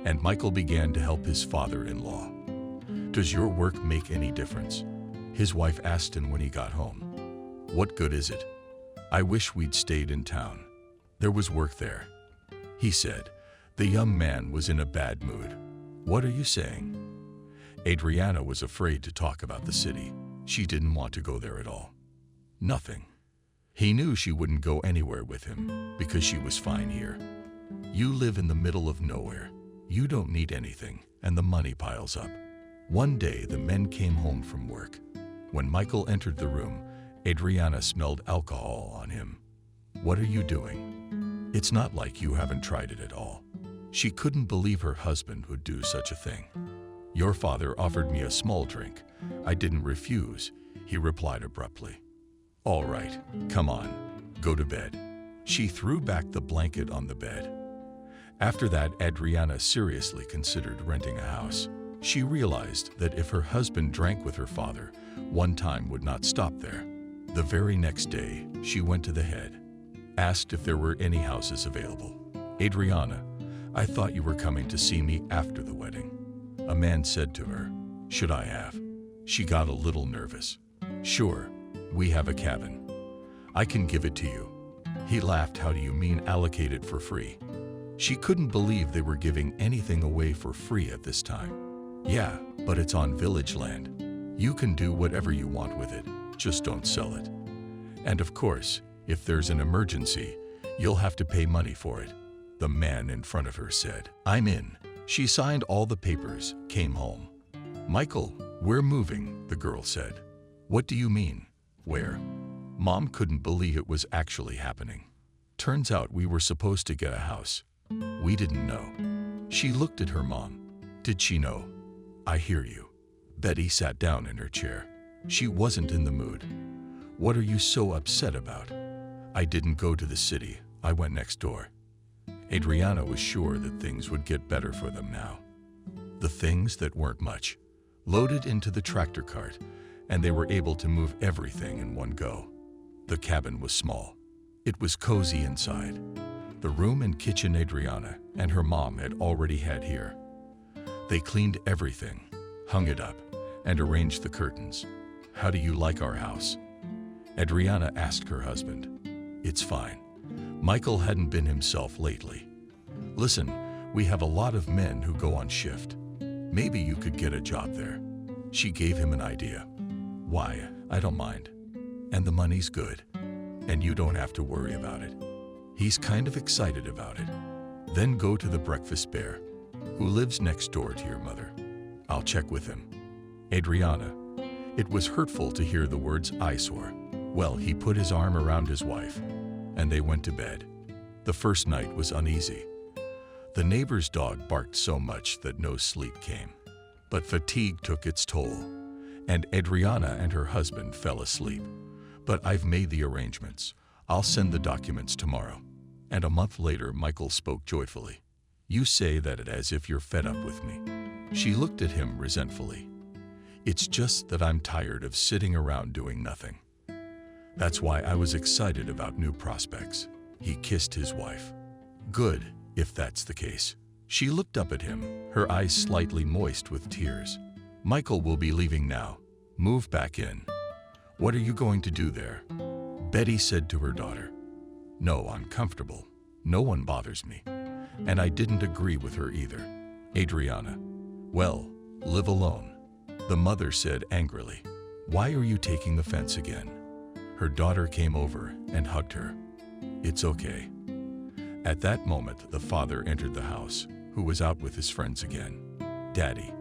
and Michael began to help his father-in-law. Does your work make any difference? His wife asked him when he got home. What good is it? I wish we'd stayed in town. There was work there. He said. The young man was in a bad mood. What are you saying? Adriana was afraid to talk about the city. She didn't want to go there at all. Nothing. He knew she wouldn't go anywhere with him because she was fine here. You live in the middle of nowhere. You don't need anything, and the money piles up. One day, the men came home from work. When Michael entered the room, Adriana smelled alcohol on him. What are you doing? It's not like you haven't tried it at all. She couldn't believe her husband would do such a thing. Your father offered me a small drink. I didn't refuse, he replied abruptly. All right, come on, go to bed. She threw back the blanket on the bed. After that, Adriana seriously considered renting a house. She realized that if her husband drank with her father, one time would not stop there. The very next day, she went to the head, asked if there were any houses available. Adriana, I thought you were coming to see me after the wedding. A man said to her, should I have? She got a little nervous. Sure, we have a cabin. I can give it to you. He laughed. How do you mean allocate it for free? She couldn't believe they were giving anything away for free at this time. Yeah, but it's on village land. You can do whatever you want with it, just don't sell it. And of course, if there's an emergency, you'll have to pay money for it. The man in front of her said, I'm in. She signed all the papers, came home. Michael, we're moving, the girl said. What do you mean? Where? Mom couldn't believe it was actually happening. Turns out we were supposed to get a house. We didn't know. She looked at her mom. Did she know? I hear you. Betty sat down in her chair. She wasn't in the mood. What are you so upset about? I didn't go to the city. I went next door. Adriana was sure that things would get better for them now. The things that weren't much loaded into the tractor cart, and they were able to move everything in one go. The cabin was small. It was cozy inside. The room and kitchen Adriana and her mom had already had here. They cleaned everything, hung it up, and arranged the curtains. "How do you like our house?" Adriana asked her husband. "It's fine." Michael hadn't been himself lately. "Listen, we have a lot of men who go on shift. Maybe you could get a job there." She gave him an idea. "Why, I don't mind. And the money's good. And you don't have to worry about it." He's kind of excited about it. "Then go to the breakfast bear, who lives next door to your mother. I'll check with him." Adriana. It was hurtful to hear the words eyesore. Well, he put his arm around his wife, and they went to bed. The first night was uneasy. The neighbor's dog barked so much that no sleep came. But fatigue took its toll, and Adriana and her husband fell asleep. "But I've made the arrangements. I'll send the documents tomorrow." And a month later, Michael spoke joyfully. "You say that as if you're fed up with me." She looked at him resentfully. "It's just that I'm tired of sitting around doing nothing. That's why I was excited about new prospects." He kissed his wife. "Good, if that's the case." She looked up at him, her eyes slightly moist with tears. "Michael will be leaving now. Move back in." "What are you going to do there?" Betty said to her daughter. "No, I'm comfortable. No one bothers me." And I didn't agree with her either. Adriana. "Well, live alone," the mother said angrily. "Why are you taking the fence again?" Her daughter came over and hugged her. "It's okay." At that moment, the father entered the house, who was out with his friends again. "Daddy."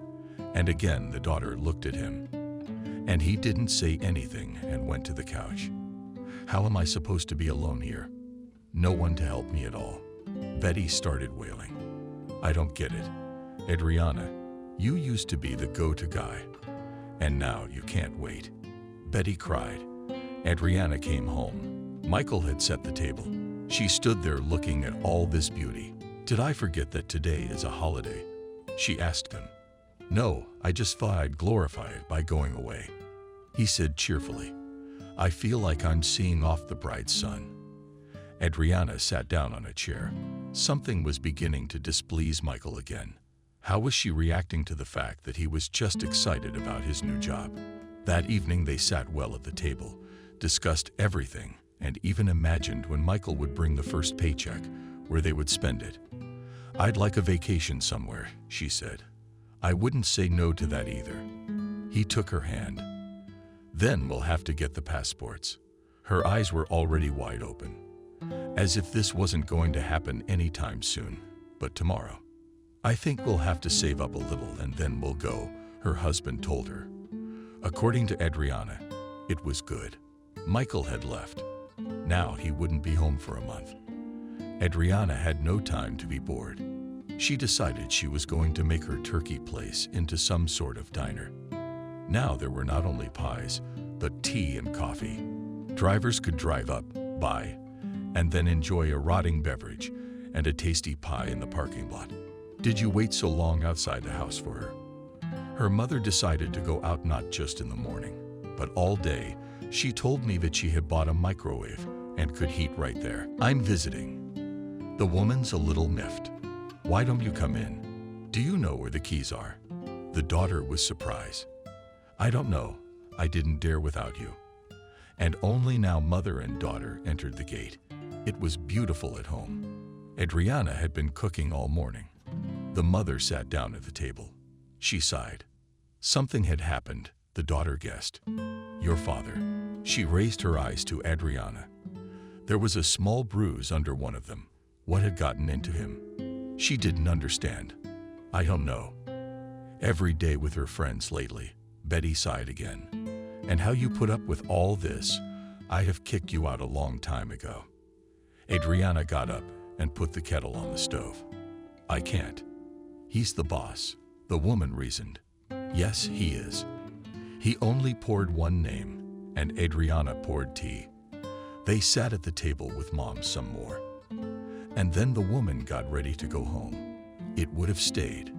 And again the daughter looked at him. And he didn't say anything and went to the couch. "How am I supposed to be alone here? No one to help me at all." Betty started wailing. "I don't get it. Adriana, you used to be the go-to guy. And now you can't wait." Betty cried. Adriana came home. Michael had set the table. She stood there looking at all this beauty. "Did I forget that today is a holiday?" she asked him. "No, I just thought I'd glorify it by going away," he said cheerfully. "I feel like I'm seeing off the bride's son." Adriana sat down on a chair. Something was beginning to displease Michael again. How was she reacting to the fact that he was just excited about his new job? That evening they sat well at the table, discussed everything, and even imagined when Michael would bring the first paycheck, where they would spend it. "I'd like a vacation somewhere," she said. "I wouldn't say no to that either." He took her hand. "Then we'll have to get the passports." Her eyes were already wide open, as if this wasn't going to happen anytime soon, but tomorrow. "I think we'll have to save up a little and then we'll go," her husband told her. According to Adriana, it was good. Michael had left. Now he wouldn't be home for a month. Adriana had no time to be bored. She decided she was going to make her turkey place into some sort of diner. Now there were not only pies, but tea and coffee. Drivers could drive up, buy, and then enjoy a rotting beverage and a tasty pie in the parking lot. "Did you wait so long outside the house for her?" Her mother decided to go out not just in the morning, but all day. She told me that she had bought a microwave and could heat right there. "I'm visiting." The woman's a little miffed. "Why don't you come in? Do you know where the keys are?" The daughter was surprised. "I don't know. I didn't dare without you." And only now mother and daughter entered the gate. It was beautiful at home. Adriana had been cooking all morning. The mother sat down at the table. She sighed. Something had happened, the daughter guessed. "Your father." She raised her eyes to Adriana. There was a small bruise under one of them. What had gotten into him? She didn't understand. "I don't know. Every day with her friends lately." Betty sighed again. "And how you put up with all this? I'd have kicked you out a long time ago." Adriana got up and put the kettle on the stove. "I can't. He's the boss," the woman reasoned. "Yes, he is." He only poured one name, and Adriana poured tea. They sat at the table with Mom some more. And then the woman got ready to go home. It would have stayed.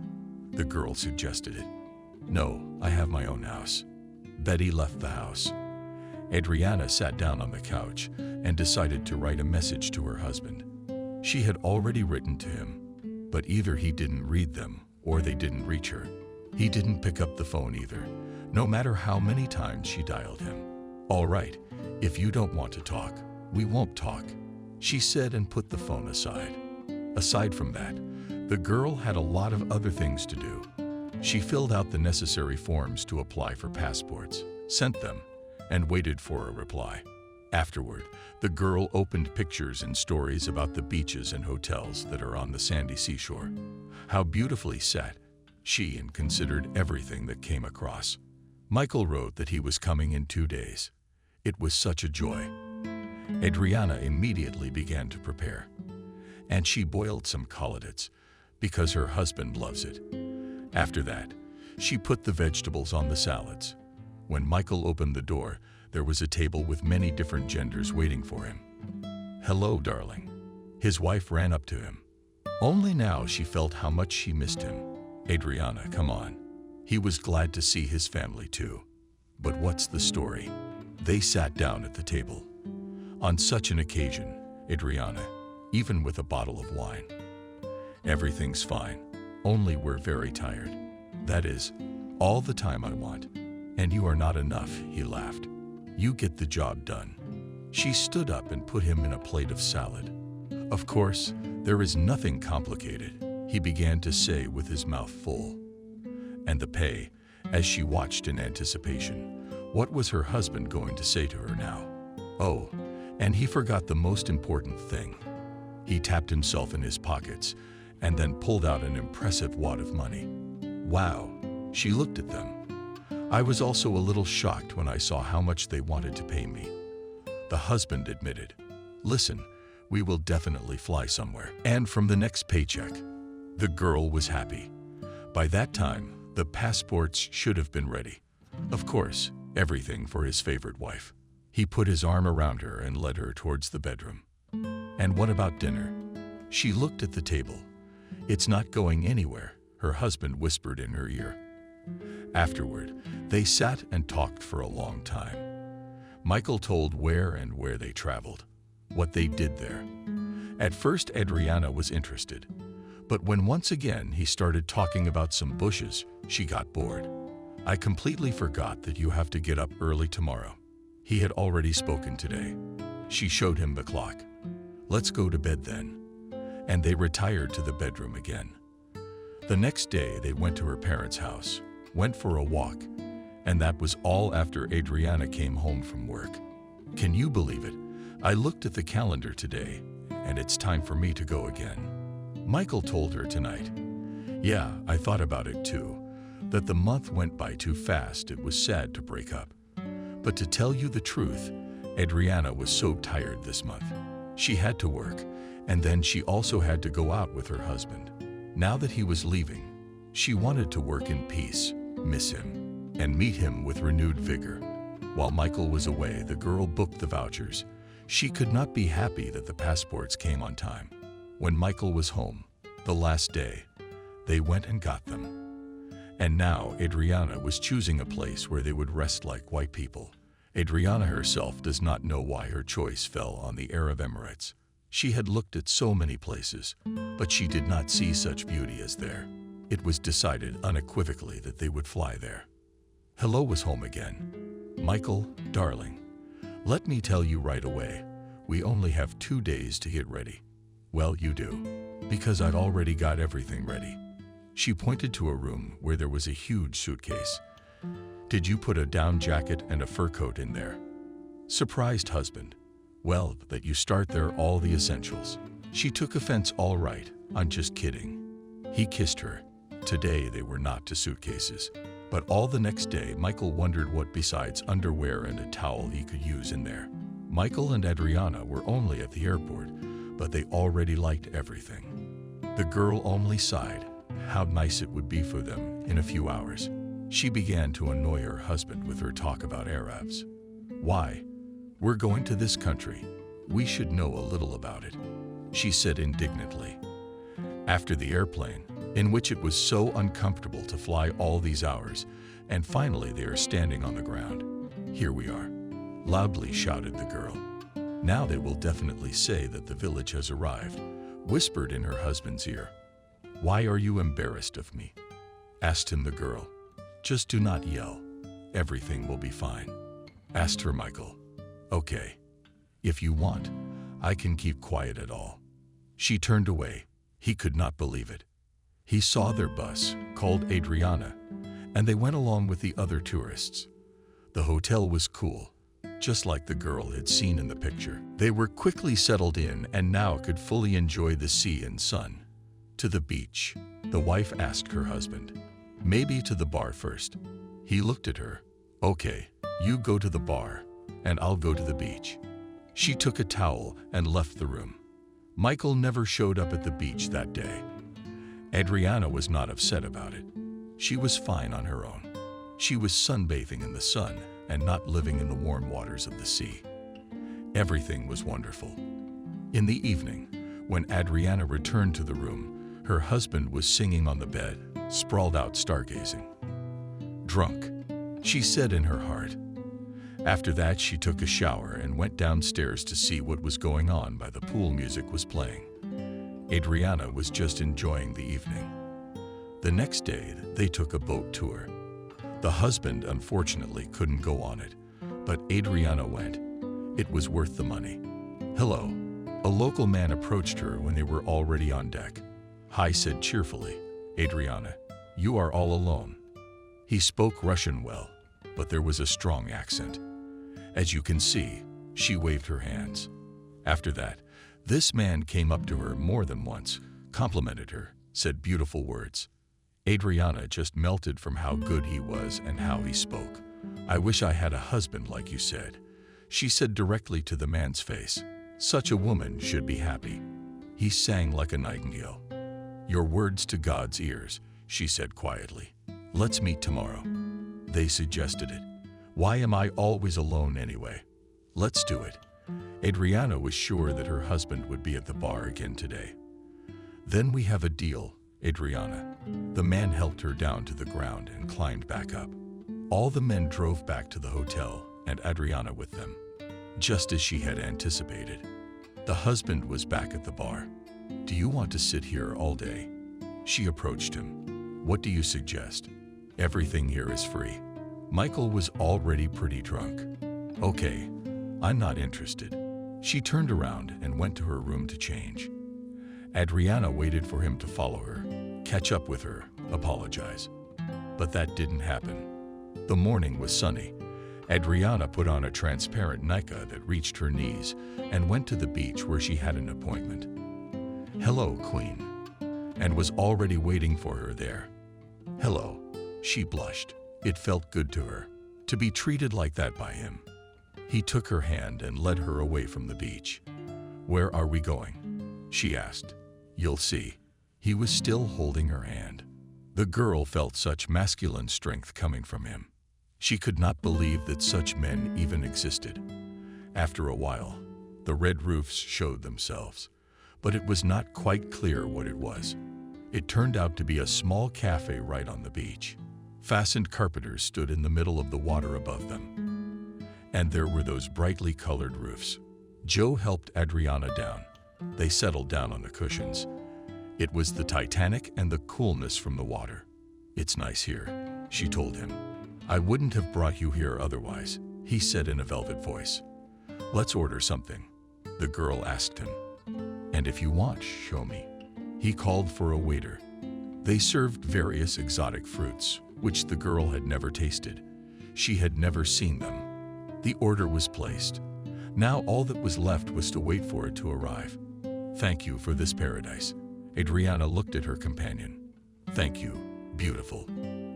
The girl suggested it. No, I have my own house. Betty left the house. Adriana sat down on the couch and decided to write a message to her husband. She had already written to him, but either he didn't read them or they didn't reach her. He didn't pick up the phone either, no matter how many times she dialed him. All right, if you don't want to talk, we won't talk, she said and put the phone aside. Aside from that, the girl had a lot of other things to do. She filled out the necessary forms to apply for passports, sent them, and waited for a reply. Afterward, the girl opened pictures and stories about the beaches and hotels that are on the sandy seashore. How beautifully set, she and considered everything that came across. Michael wrote that he was coming in 2 days. It was such a joy. Adriana immediately began to prepare. And she boiled some collards, because her husband loves it. After that, she put the vegetables on the salads. When Michael opened the door, there was a table with many different genders waiting for him. "Hello, darling." His wife ran up to him. Only now she felt how much she missed him. "Adriana, come on." He was glad to see his family too. But what's the story? They sat down at the table. On such an occasion, Adriana, even with a bottle of wine. "Everything's fine, only we're very tired. That is, all the time I want. And you are not enough," he laughed. "You get the job done." She stood up and put him in a plate of salad. "Of course, there is nothing complicated," he began to say with his mouth full. And the pay, as she watched in anticipation. What was her husband going to say to her now? Oh, and he forgot the most important thing. He tapped himself in his pockets and then pulled out an impressive wad of money. Wow, she looked at them. I was also a little shocked when I saw how much they wanted to pay me. The husband admitted, "Listen, we will definitely fly somewhere." And from the next paycheck, the girl was happy. By that time, the passports should have been ready. Of course, everything for his favorite wife. He put his arm around her and led her towards the bedroom. "And what about dinner?" She looked at the table. "It's not going anywhere," her husband whispered in her ear. Afterward, they sat and talked for a long time. Michael told where they traveled, what they did there. At first, Adriana was interested, but when once again he started talking about some bushes, she got bored. "I completely forgot that you have to get up early tomorrow." He had already spoken today. She showed him the clock. "Let's go to bed then." And they retired to the bedroom again. The next day, they went to her parents' house, went for a walk, and that was all after Adriana came home from work. "Can you believe it? I looked at the calendar today, and it's time for me to go again." Michael told her tonight. "Yeah, I thought about it too, that the month went by too fast. It was sad to break up. But to tell you the truth, Adriana was so tired this month. She had to work, and then she also had to go out with her husband. Now that he was leaving, she wanted to work in peace, miss him, and meet him with renewed vigor. While Michael was away, the girl booked the vouchers. She could not be happy that the passports came on time. When Michael was home, the last day, they went and got them. And now Adriana was choosing a place where they would rest like white people. Adriana herself does not know why her choice fell on the Arab Emirates. She had looked at so many places, but she did not see such beauty as there. It was decided unequivocally that they would fly there. Hello was home again. "Michael, darling, let me tell you right away, we only have 2 days to get ready." "Well, you do, because I'd already got everything ready." She pointed to a room where there was a huge suitcase. "Did you put a down jacket and a fur coat in there?" Surprised husband. "Well, that you start there all the essentials." She took offense. "All right, I'm just kidding." He kissed her. Today they were not to suitcases. But all the next day, Michael wondered what besides underwear and a towel he could use in there. Michael and Adriana were only at the airport, but they already liked everything. The girl only sighed. How nice it would be for them in a few hours. She began to annoy her husband with her talk about Arabs. "Why? We're going to this country. We should know a little about it." she said indignantly. After the airplane, in which it was so uncomfortable to fly all these hours, and finally they are standing on the ground. Here we are, loudly shouted the girl. Now they will definitely say that the village has arrived, whispered in her husband's ear. Why are you embarrassed of me? Asked him the girl. Just do not yell. Everything will be fine. Asked her Michael. Okay. If you want, I can keep quiet at all. She turned away. He could not believe it. He saw their bus, called Adriana, and they went along with the other tourists. The hotel was cool, just like the girl had seen in the picture. They were quickly settled in and now could fully enjoy the sea and sun. To the beach, the wife asked her husband. Maybe to the bar first. He looked at her. Okay, you go to the bar, and I'll go to the beach. She took a towel and left the room. Michael never showed up at the beach that day. Adriana was not upset about it. She was fine on her own. She was sunbathing in the sun and not living in the warm waters of the sea. Everything was wonderful. In the evening, when Adriana returned to the room, her husband was singing on the bed, sprawled out stargazing. Drunk, she said in her heart. After that, she took a shower and went downstairs to see what was going on by the pool music was playing. Adriana was just enjoying the evening. The next day, they took a boat tour. The husband, unfortunately, couldn't go on it, but Adriana went. It was worth the money. Hello. A local man approached her when they were already on deck. Hi, said cheerfully. Adriana, you are all alone. He spoke Russian well, but there was a strong accent. As you can see, she waved her hands. After that, this man came up to her more than once, complimented her, said beautiful words. Adriana just melted from how good he was and how he spoke. I wish I had a husband like you said. She said directly to the man's face. Such a woman should be happy. He sang like a nightingale. Your words to God's ears, she said quietly. Let's meet tomorrow. They suggested it. Why am I always alone anyway? Let's do it. Adriana was sure that her husband would be at the bar again today. Then we have a deal, Adriana. The man helped her down to the ground and climbed back up. All the men drove back to the hotel and Adriana with them, just as she had anticipated. The husband was back at the bar. Do you want to sit here all day? She approached him. What do you suggest? Everything here is free. Michael was already pretty drunk. Okay, I'm not interested. She turned around and went to her room to change. Adriana waited for him to follow her, catch up with her, apologize. But that didn't happen. The morning was sunny. Adriana put on a transparent nika that reached her knees and went to the beach where she had an appointment. Hello, Queen, and was already waiting for her there. Hello, she blushed. It felt good to her to be treated like that by him. He took her hand and led her away from the beach. Where are we going? She asked. You'll see. He was still holding her hand. The girl felt such masculine strength coming from him. She could not believe that such men even existed. After a while, the red roofs showed themselves, but it was not quite clear what it was. It turned out to be a small cafe right on the beach. Fastened carpenters stood in the middle of the water above them. And there were those brightly colored roofs. Joe helped Adriana down. They settled down on the cushions. It was the Titanic and the coolness from the water. It's nice here, she told him. I wouldn't have brought you here otherwise, he said in a velvet voice. Let's order something, the girl asked him. And if you want, show me. He called for a waiter. They served various exotic fruits, which the girl had never tasted. She had never seen them. The order was placed. Now all that was left was to wait for it to arrive. Thank you for this paradise. Adriana looked at her companion. Thank you, beautiful.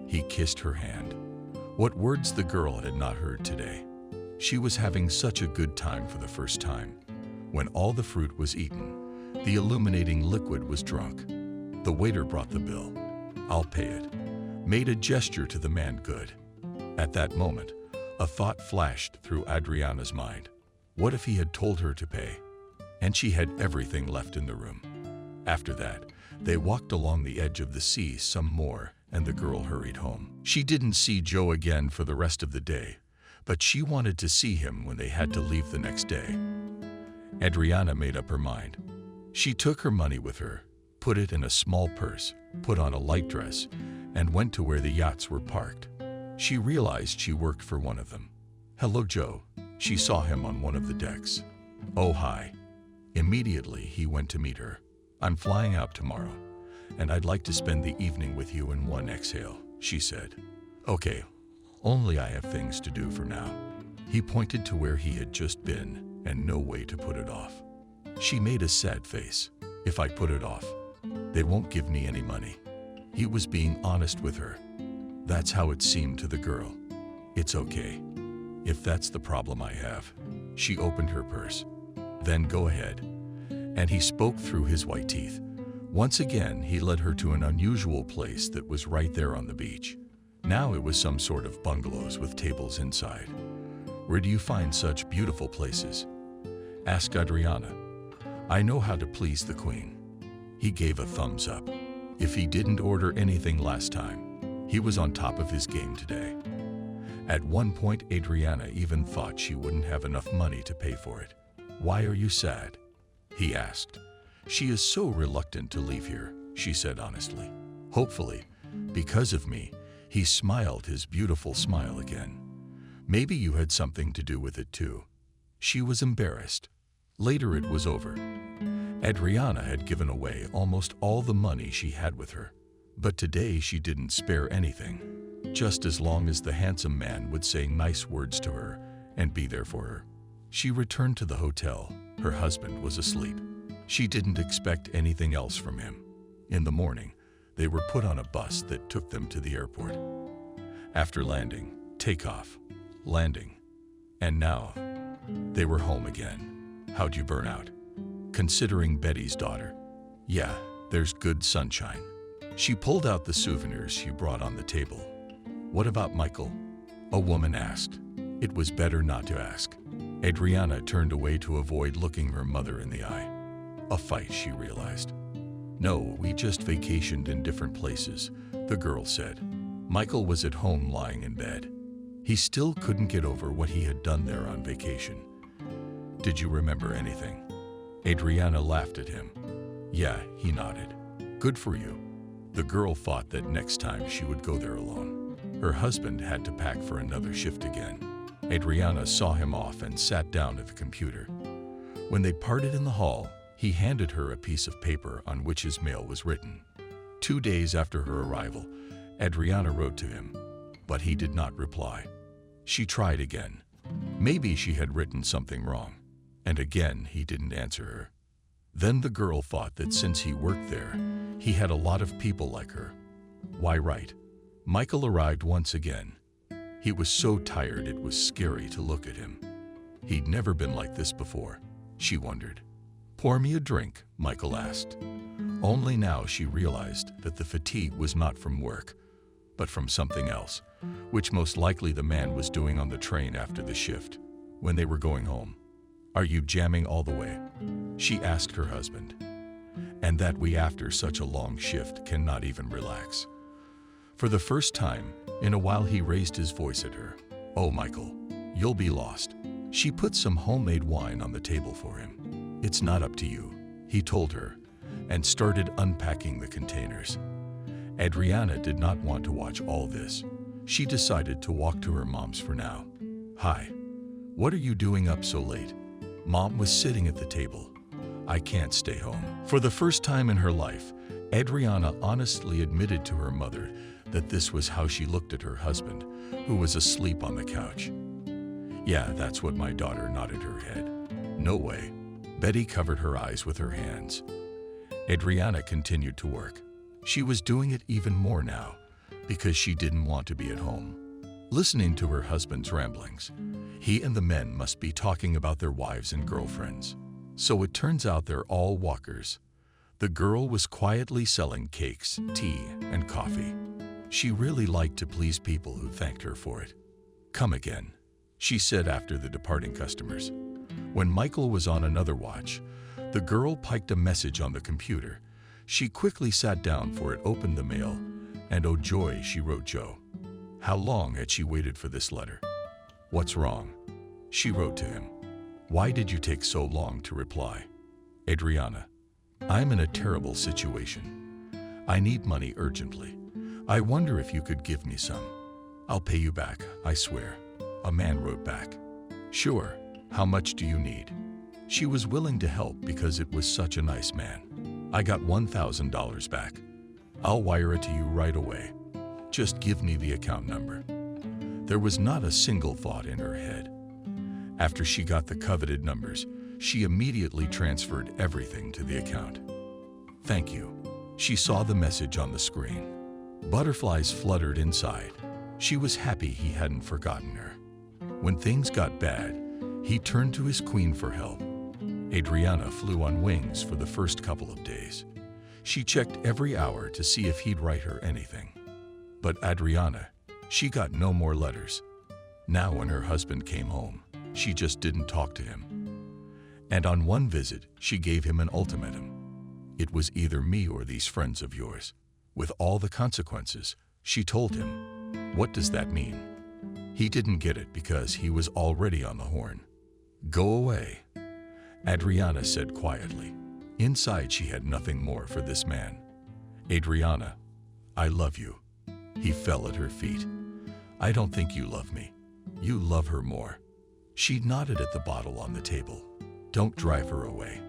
He kissed her hand. What words the girl had not heard today. She was having such a good time for the first time. When all the fruit was eaten, the illuminating liquid was drunk. The waiter brought the bill. I'll pay it. Made a gesture to the man good. At that moment, a thought flashed through Adriana's mind. What if he had told her to pay? and she had everything left in the room. After that, they walked along the edge of the sea some more, and the girl hurried home. She didn't see Joe again for the rest of the day, but she wanted to see him when they had to leave the next day. Adriana made up her mind. She took her money with her, put it in a small purse, put on a light dress, and went to where the yachts were parked. She realized she worked for one of them. "Hello, Joe." She saw him on one of the decks. "Oh, hi." Immediately, he went to meet her. "I'm flying out tomorrow, and I'd like to spend the evening with you in one exhale," she said. "Okay, only I have things to do for now." He pointed to where he had just been, and no way to put it off. She made a sad face. "If I put it off, they won't give me any money." He was being honest with her. That's how it seemed to the girl. "It's okay, if that's the problem I have." She opened her purse. "Then go ahead." And he spoke through his white teeth. Once again, he led her to an unusual place that was right there on the beach. Now it was some sort of bungalows with tables inside. "Where do you find such beautiful places?" asked Adriana. "I know how to please the queen." He gave a thumbs up. If he didn't order anything last time, he was on top of his game today. At one point, Adriana even thought she wouldn't have enough money to pay for it. "Why are you sad?" he asked. "She is so reluctant to leave here," she said honestly. "Hopefully, because of me." He smiled his beautiful smile again. "Maybe you had something to do with it too." She was embarrassed. Later it was over. Adriana had given away almost all the money she had with her. But today she didn't spare anything. Just as long as the handsome man would say nice words to her and be there for her. She returned to the hotel. Her husband was asleep. She didn't expect anything else from him. In the morning, they were put on a bus that took them to the airport. After landing, takeoff, landing, and now they were home again. How'd you burn out? Considering Betty's daughter. Yeah, there's good sunshine. She pulled out the souvenirs she brought on the table. What about Michael? A woman asked. It was better not to ask. Adriana turned away to avoid looking her mother in the eye. A fight, she realized. No, we just vacationed in different places, the girl said. Michael was at home lying in bed. He still couldn't get over what he had done there on vacation. Did you remember anything? Adriana laughed at him. Yeah, he nodded. Good for you. The girl thought that next time she would go there alone. Her husband had to pack for another shift again. Adriana saw him off and sat down at the computer. When they parted in the hall, he handed her a piece of paper on which his mail was written. 2 days after her arrival, Adriana wrote to him, but he did not reply. She tried again. Maybe she had written something wrong, and again he didn't answer her. Then the girl thought that since he worked there, he had a lot of people like her. Why write? Michael arrived once again. He was so tired it was scary to look at him. He'd never been like this before, she wondered. Pour me a drink, Michael asked. Only now she realized that the fatigue was not from work, but from something else, which most likely the man was doing on the train after the shift, when they were going home. Are you jamming all the way? She asked her husband. And that we after such a long shift cannot even relax. For the first time in a while he raised his voice at her. Oh, Michael, you'll be lost. She put some homemade wine on the table for him. It's not up to you, he told her, and started unpacking the containers. Adriana did not want to watch all this. She decided to walk to her mom's for now. Hi, what are you doing up so late? Mom was sitting at the table. I can't stay home. For the first time in her life, Adriana honestly admitted to her mother that this was how she looked at her husband, who was asleep on the couch. Yeah, that's what my daughter nodded her head. No way. Betty covered her eyes with her hands. Adriana continued to work. She was doing it even more now, because she didn't want to be at home. Listening to her husband's ramblings, he and the men must be talking about their wives and girlfriends. So it turns out they're all walkers. The girl was quietly selling cakes, tea, and coffee. She really liked to please people who thanked her for it. Come again, she said after the departing customers. When Michael was on another watch, The girl piked a message on the computer. She quickly sat down for it, opened the mail, and oh joy, she wrote Joe. How long had she waited for this letter? What's wrong? She wrote to him. Why did you take so long to reply? Adriana, I'm in a terrible situation. I need money urgently. I wonder if you could give me some. I'll pay you back, I swear. A man wrote back. Sure, how much do you need? She was willing to help because it was such a nice man. I got $1,000 back. I'll wire it to you right away. Just give me the account number. There was not a single thought in her head. After she got the coveted numbers, she immediately transferred everything to the account. Thank you. She saw the message on the screen. Butterflies fluttered inside. She was happy he hadn't forgotten her. When things got bad, he turned to his queen for help. Adriana flew on wings for the first couple of days. She checked every hour to see if he'd write her anything. But Adriana, she got no more letters. Now when her husband came home, she just didn't talk to him. And on one visit, she gave him an ultimatum. It was either me or these friends of yours. With all the consequences, she told him. What does that mean? He didn't get it because he was already on the horn. Go away, Adriana said quietly. Inside, she had nothing more for this man. Adriana, I love you. He fell at her feet. I don't think you love me. You love her more. She nodded at the bottle on the table. Don't drive her away,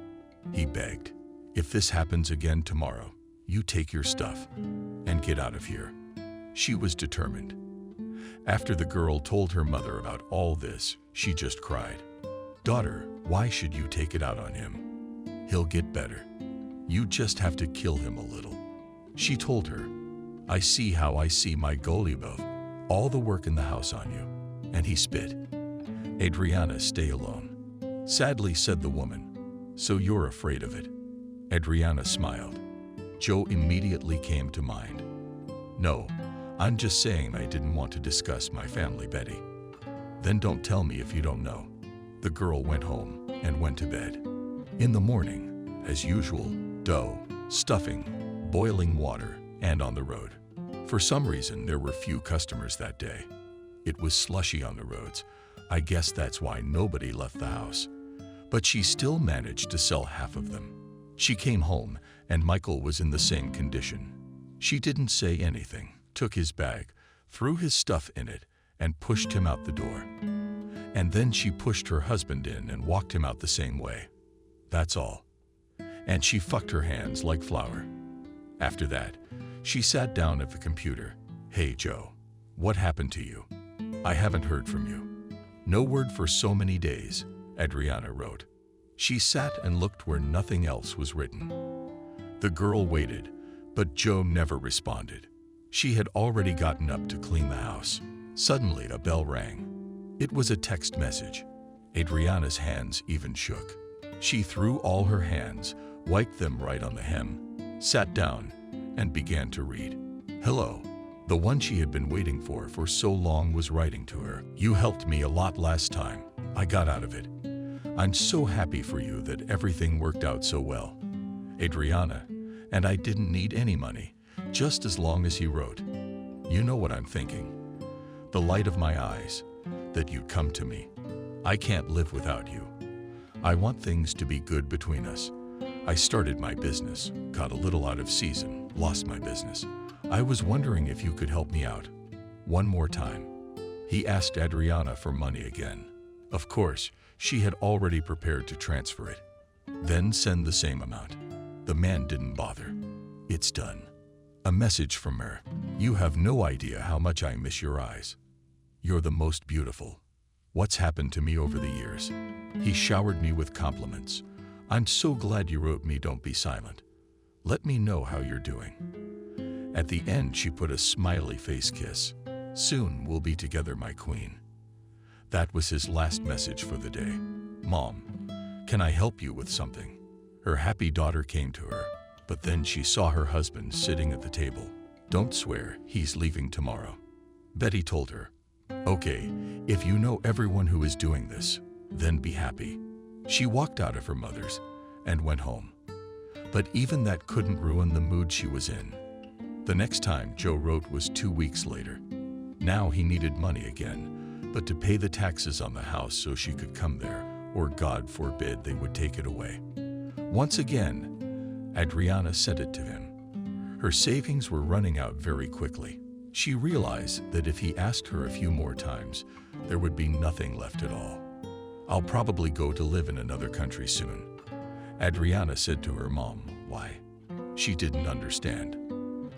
he begged. If this happens again tomorrow, you take your stuff and get out of here. She was determined. After the girl told her mother about all this, she just cried. Daughter, why should you take it out on him? He'll get better. You just have to kill him a little. She told her, I see my goalie above. All the work in the house on you. And he spit. Adriana, stay alone. Sadly said the woman. So you're afraid of it? Adriana smiled. Joe immediately came to mind. No, I'm just saying I didn't want to discuss my family, Betty. Then don't tell me if you don't know. The girl went home and went to bed. In the morning, as usual, dough, stuffing, boiling water, and on the road. For some reason, there were few customers that day. It was slushy on the roads. I guess that's why nobody left the house. But she still managed to sell half of them. She came home, and Michael was in the same condition. She didn't say anything, took his bag, threw his stuff in it, and pushed him out the door. And then she pushed her husband in and walked him out the same way. That's all. And she fucked her hands like flour. After that, she sat down at the computer. Hey, Joe, what happened to you? I haven't heard from you. No word for so many days, Adriana wrote. She sat and looked where nothing else was written. The girl waited, but Joe never responded. She had already gotten up to clean the house. Suddenly, a bell rang. It was a text message. Adriana's hands even shook. She threw all her hands, wiped them right on the hem, sat down, and began to read. Hello. The one she had been waiting for so long was writing to her. You helped me a lot last time. I got out of it. I'm so happy for you that everything worked out so well. Adriana, and I didn't need any money, just as long as he wrote. You know what I'm thinking. The light of my eyes, that you'd come to me. I can't live without you. I want things to be good between us. I started my business, got a little out of season, lost my business. I was wondering if you could help me out. One more time. He asked Adriana for money again. Of course, she had already prepared to transfer it. Then send the same amount. The man didn't bother. It's done. A message from her. You have no idea how much I miss your eyes. You're the most beautiful. What's happened to me over the years? He showered me with compliments. I'm so glad you wrote me, don't be silent. Let me know how you're doing. At the end, she put a smiley face kiss. Soon we'll be together, my queen. That was his last message for the day. Mom, can I help you with something? Her happy daughter came to her, but then she saw her husband sitting at the table. Don't swear, he's leaving tomorrow. Betty told her, okay, if you know everyone who is doing this, then be happy. She walked out of her mother's, and went home. But even that couldn't ruin the mood she was in. The next time Joe wrote was 2 weeks later. Now he needed money again, but to pay the taxes on the house so she could come there, or God forbid they would take it away. Once again, Adriana sent it to him. Her savings were running out very quickly. She realized that if he asked her a few more times, there would be nothing left at all. "I'll probably go to live in another country soon," Adriana said to her mom. Why? She didn't understand.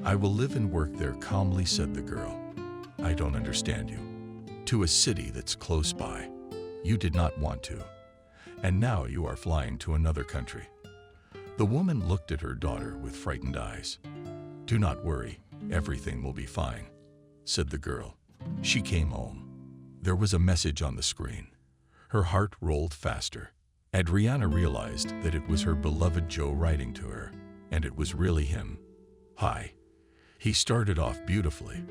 "I will live and work there," calmly said the girl. "I don't understand you. To a city that's close by. You did not want to. And now you are flying to another country." The woman looked at her daughter with frightened eyes. "Do not worry, everything will be fine," said the girl. She came home. There was a message on the screen. Her heart rolled faster. Adriana realized that it was her beloved Joe writing to her, and it was really him. "Hi." He started off beautifully.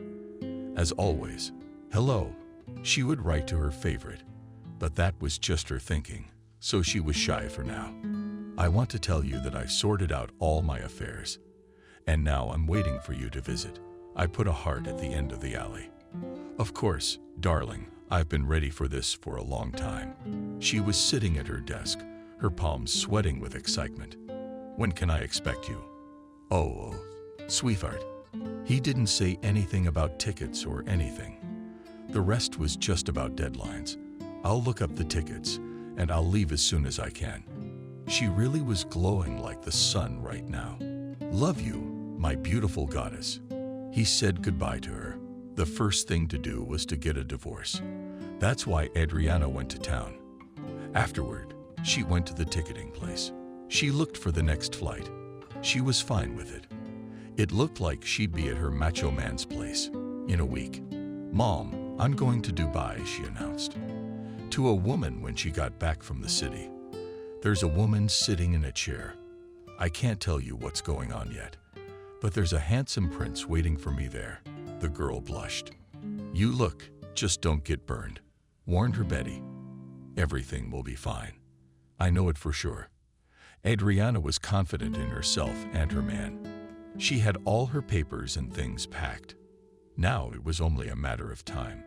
As always, "Hello." She would write to her favorite, but that was just her thinking, so she was shy for now. "I want to tell you that I've sorted out all my affairs, and now I'm waiting for you to visit." I put a heart at the end of the alley. "Of course, darling, I've been ready for this for a long time." She was sitting at her desk, her palms sweating with excitement. "When can I expect you?" Oh, sweetheart." He didn't say anything about tickets or anything. The rest was just about deadlines. "I'll look up the tickets, and I'll leave as soon as I can." She really was glowing like the sun right now. "Love you, my beautiful goddess." He said goodbye to her. The first thing to do was to get a divorce. That's why Adriana went to town. Afterward, she went to the ticketing place. She looked for the next flight. She was fine with it. It looked like she'd be at her macho man's place in a week. "Mom, I'm going to Dubai," she announced to a woman when she got back from the city. "There's a woman sitting in a chair. I can't tell you what's going on yet, but there's a handsome prince waiting for me there." The girl blushed. "You look, just don't get burned," warned her Betty. "Everything will be fine. I know it for sure." Adriana was confident in herself and her man. She had all her papers and things packed. Now it was only a matter of time.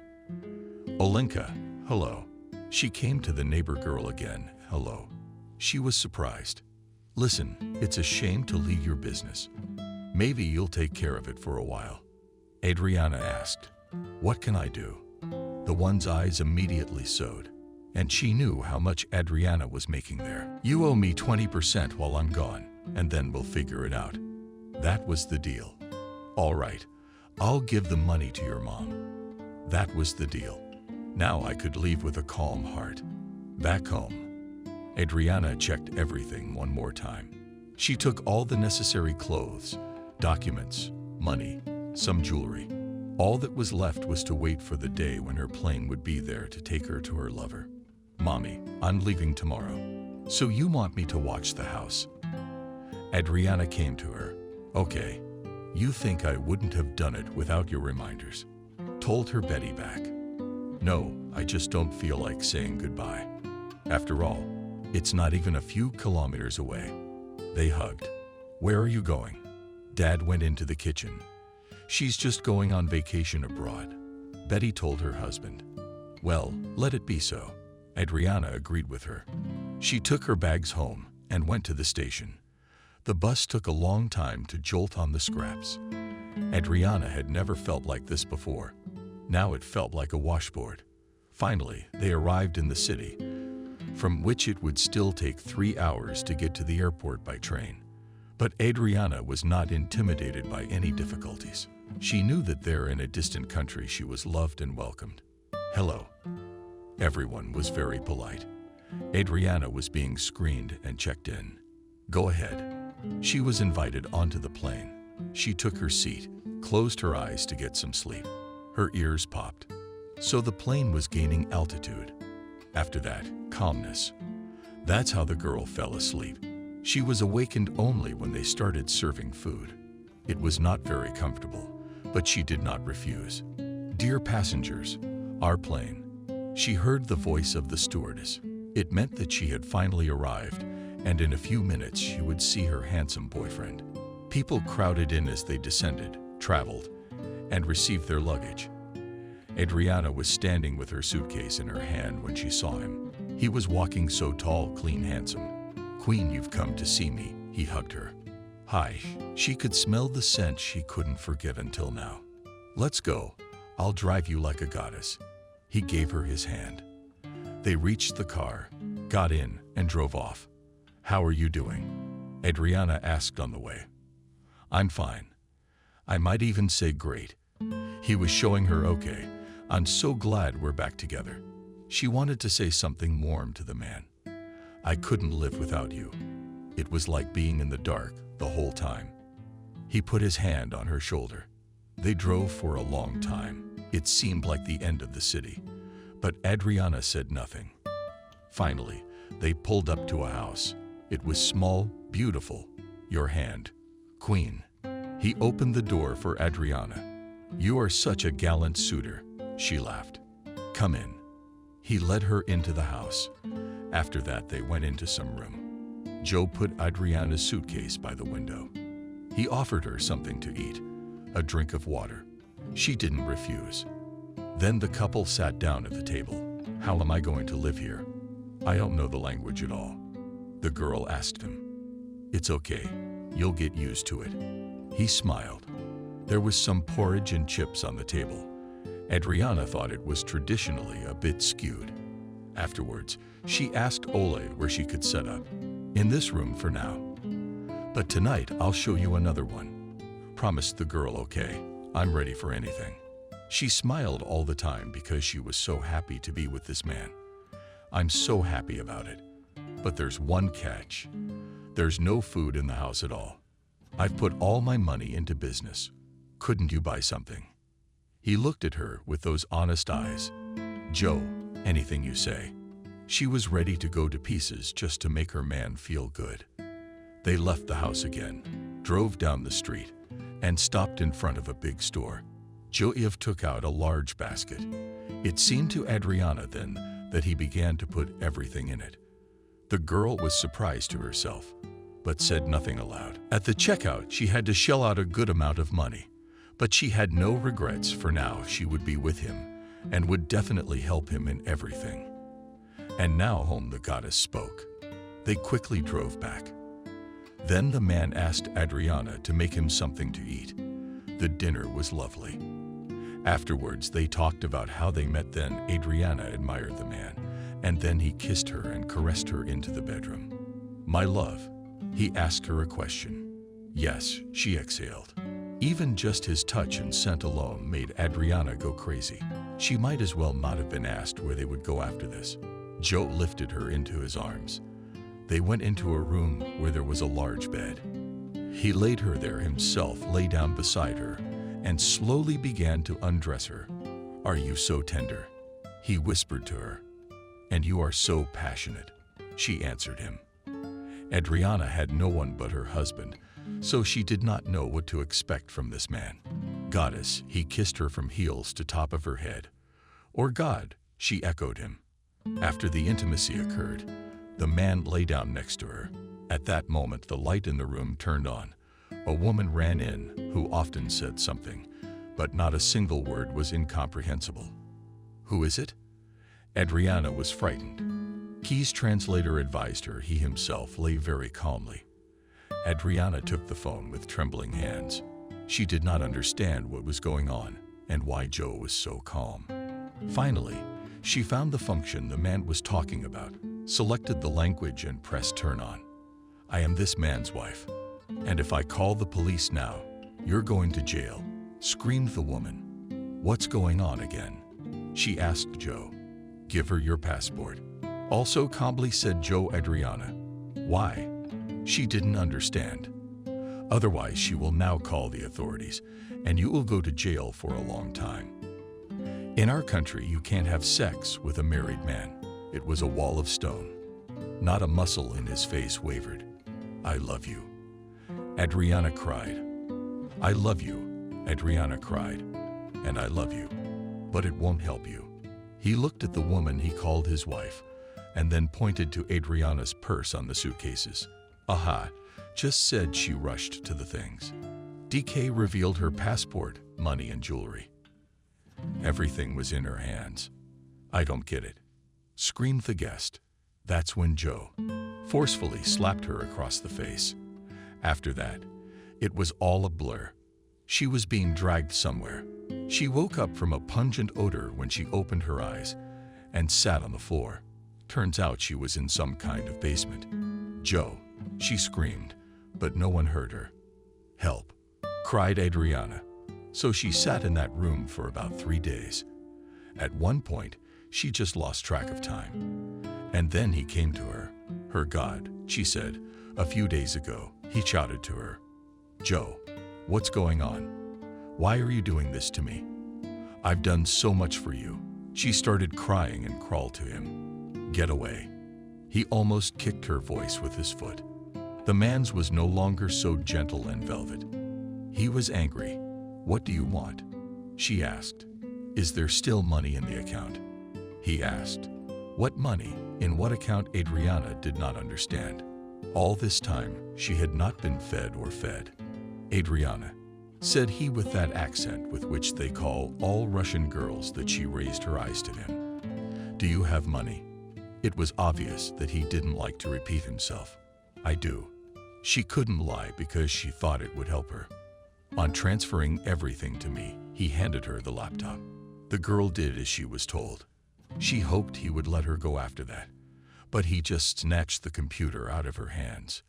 "Olenka, hello." She came to the neighbor girl again. "Hello." She was surprised. "Listen, it's a shame to leave your business. Maybe you'll take care of it for a while." Adriana asked. "What can I do?" The one's eyes immediately sewed, and she knew how much Adriana was making there. "You owe me 20% while I'm gone, and then we'll figure it out." That was the deal. "All right, I'll give the money to your mom." That was the deal. Now I could leave with a calm heart. Back home, Adriana checked everything one more time. She took all the necessary clothes, documents, money, some jewelry. All that was left was to wait for the day when her plane would be there to take her to her lover. "Mommy, I'm leaving tomorrow. So you want me to watch the house?" Adriana came to her. "Okay, you think I wouldn't have done it without your reminders," told her Betty back. "No, I just don't feel like saying goodbye. After all, it's not even a few kilometers away." They hugged. "Where are you going?" Dad went into the kitchen. "She's just going on vacation abroad," Betty told her husband. "Well, let it be so." Adriana agreed with her. She took her bags home and went to the station. The bus took a long time to jolt on the scraps. Adriana had never felt like this before. Now it felt like a washboard. Finally, they arrived in the city, from which it would still take 3 hours to get to the airport by train. But Adriana was not intimidated by any difficulties. She knew that there in a distant country she was loved and welcomed. "Hello." Everyone was very polite. Adriana was being screened and checked in. "Go ahead." She was invited onto the plane. She took her seat, closed her eyes to get some sleep. Her ears popped. So the plane was gaining altitude. After that, calmness. That's how the girl fell asleep. She was awakened only when they started serving food. It was not very comfortable, but she did not refuse. "Dear passengers, our plane." She heard the voice of the stewardess. It meant that she had finally arrived, and in a few minutes she would see her handsome boyfriend. People crowded in as they descended, traveled, and received their luggage. Adriana was standing with her suitcase in her hand when she saw him. He was walking so tall, clean, handsome. "Queen, you've come to see me," he hugged her. "Hi." She could smell the scent she couldn't forget until now. "Let's go. I'll drive you like a goddess." He gave her his hand. They reached the car, got in, and drove off. "How are you doing?" Adriana asked on the way. "I'm fine. I might even say great." He was showing her, "Okay, I'm so glad we're back together." She wanted to say something warm to the man. "I couldn't live without you." It was like being in the dark the whole time. He put his hand on her shoulder. They drove for a long time. It seemed like the end of the city, but Adriana said nothing. Finally, they pulled up to a house. It was small, beautiful. "Your hand, Queen." He opened the door for Adriana. "You are such a gallant suitor," she laughed. "Come in." He led her into the house. After that, they went into some room. Joe put Adriana's suitcase by the window. He offered her something to eat, a drink of water. She didn't refuse. Then the couple sat down at the table. "How am I going to live here? I don't know the language at all." The girl asked him. "It's okay. You'll get used to it." He smiled. There was some porridge and chips on the table. Adriana thought it was traditionally a bit skewed. Afterwards, she asked Ole where she could set up. "In this room for now. But tonight I'll show you another one," promised the girl. "Okay, I'm ready for anything." She smiled all the time because she was so happy to be with this man. "I'm so happy about it. But there's one catch. There's no food in the house at all. I've put all my money into business. Couldn't you buy something?" He looked at her with those honest eyes. "Joe, anything you say." She was ready to go to pieces just to make her man feel good. They left the house again, drove down the street, and stopped in front of a big store. Joev took out a large basket. It seemed to Adriana then that he began to put everything in it. The girl was surprised to herself, but said nothing aloud. At the checkout, she had to shell out a good amount of money, but she had no regrets, for now she would be with him and would definitely help him in everything. And now home, the goddess spoke. They quickly drove back. Then the man asked Adriana to make him something to eat. The dinner was lovely. Afterwards, they talked about how they met. Then Adriana admired the man, and then he kissed her and caressed her into the bedroom. "My love?" He asked her a question. "Yes," she exhaled. Even just his touch and scent alone made Adriana go crazy. She might as well not have been asked where they would go after this. Joe lifted her into his arms. They went into a room where there was a large bed. He laid her there himself, lay down beside her, and slowly began to undress her. "Are you so tender?" he whispered to her. "And you are so passionate," she answered him. Adriana had no one but her husband, so she did not know what to expect from this man. "Goddess," he kissed her from heels to top of her head. "Or God," she echoed him. After the intimacy occurred, the man lay down next to her. At that moment, the light in the room turned on. A woman ran in who often said something, but not a single word was incomprehensible. "Who is it?" Adriana was frightened. Key's translator advised her. He himself lay very calmly. Adriana took the phone with trembling hands. She did not understand what was going on and why Joe was so calm. Finally, she found the function the man was talking about, selected the language and pressed turn on. "I am this man's wife, and if I call the police now, you're going to jail," screamed the woman. "What's going on again?" she asked Joe. "Give her your passport." Also calmly said Joe. Adriana. "Why?" She didn't understand. "Otherwise, she will now call the authorities, and you will go to jail for a long time. In our country, you can't have sex with a married man." It was a wall of stone. Not a muscle in his face wavered. "I love you," Adriana cried. "I love you," Adriana cried. "And I love you. But it won't help you." He looked at the woman he called his wife, and then pointed to Adriana's purse on the suitcases. Aha, just said. She rushed to the things. DK revealed her passport, money, and jewelry. Everything was in her hands. I don't get it, screamed the guest. That's when Joe forcefully slapped her across the face. After that, it was all a blur. She was being dragged somewhere. She woke up from a pungent odor when she opened her eyes and sat on the floor. Turns out she was in some kind of basement. Joe, she screamed, but no one heard her. Help, cried Adriana. So she sat in that room for about 3 days. At one point, she just lost track of time. And then he came to her. Her God, she said, a few days ago. He shouted to her. Joe, what's going on? Why are you doing this to me? I've done so much for you. She started crying and crawled to him. Get away. He almost kicked her voice with his foot. The man's was no longer so gentle and velvet. He was angry. What do you want? She asked. Is there still money in the account? He asked. What money? In what account? Adriana did not understand. All this time, she had not been fed or fed. Adriana, said he with that accent with which they call all Russian girls that she raised her eyes to him. Do you have money? It was obvious that he didn't like to repeat himself. I do. She couldn't lie because she thought it would help her. On transferring everything to me, he handed her the laptop. The girl did as she was told. She hoped he would let her go after that, but he just snatched the computer out of her hands.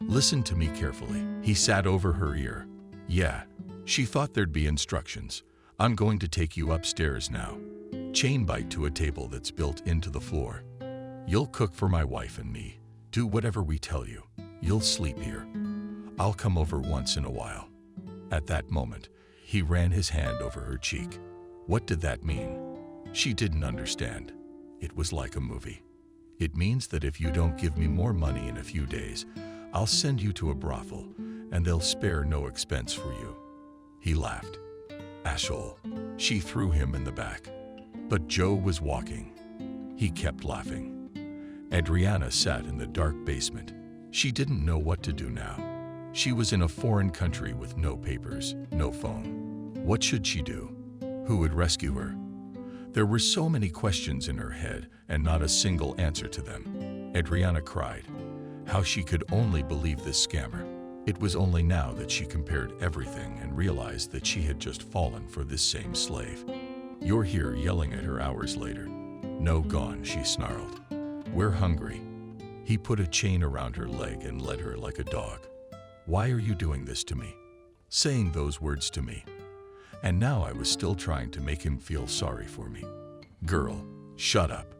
Listen to me carefully. He sat over her ear. Yeah, she thought there'd be instructions. I'm going to take you upstairs now. Chain bite to a table that's built into the floor. You'll cook for my wife and me. Do whatever we tell you. You'll sleep here. I'll come over once in a while. At that moment, he ran his hand over her cheek. What did that mean? She didn't understand. It was like a movie. It means that if you don't give me more money in a few days, I'll send you to a brothel, and they'll spare no expense for you. He laughed. Asshole. She threw him in the back. But Joe was walking. He kept laughing. Adriana sat in the dark basement. She didn't know what to do now. She was in a foreign country with no papers, no phone. What should she do? Who would rescue her? There were so many questions in her head and not a single answer to them. Adriana cried. How she could only believe this scammer. It was only now that she compared everything and realized that she had just fallen for this same slave. You're here yelling at her hours later. No, gone, she snarled. We're hungry. He put a chain around her leg and led her like a dog. Why are you doing this to me? Saying those words to me. And now I was still trying to make him feel sorry for me. Girl, shut up.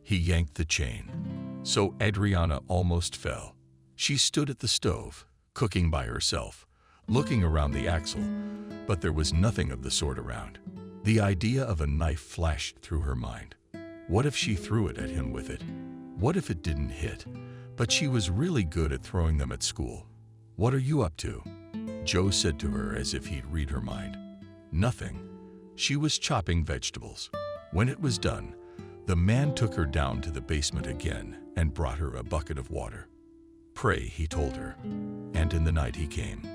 He yanked the chain. So Adriana almost fell. She stood at the stove, cooking by herself, looking around the axle, but there was nothing of the sort around. The idea of a knife flashed through her mind. What if she threw it at him with it? What if it didn't hit? But she was really good at throwing them at school. What are you up to? Joe said to her as if he'd read her mind. Nothing. She was chopping vegetables. When it was done, the man took her down to the basement again and brought her a bucket of water. Pray, he told her. And in the night he came.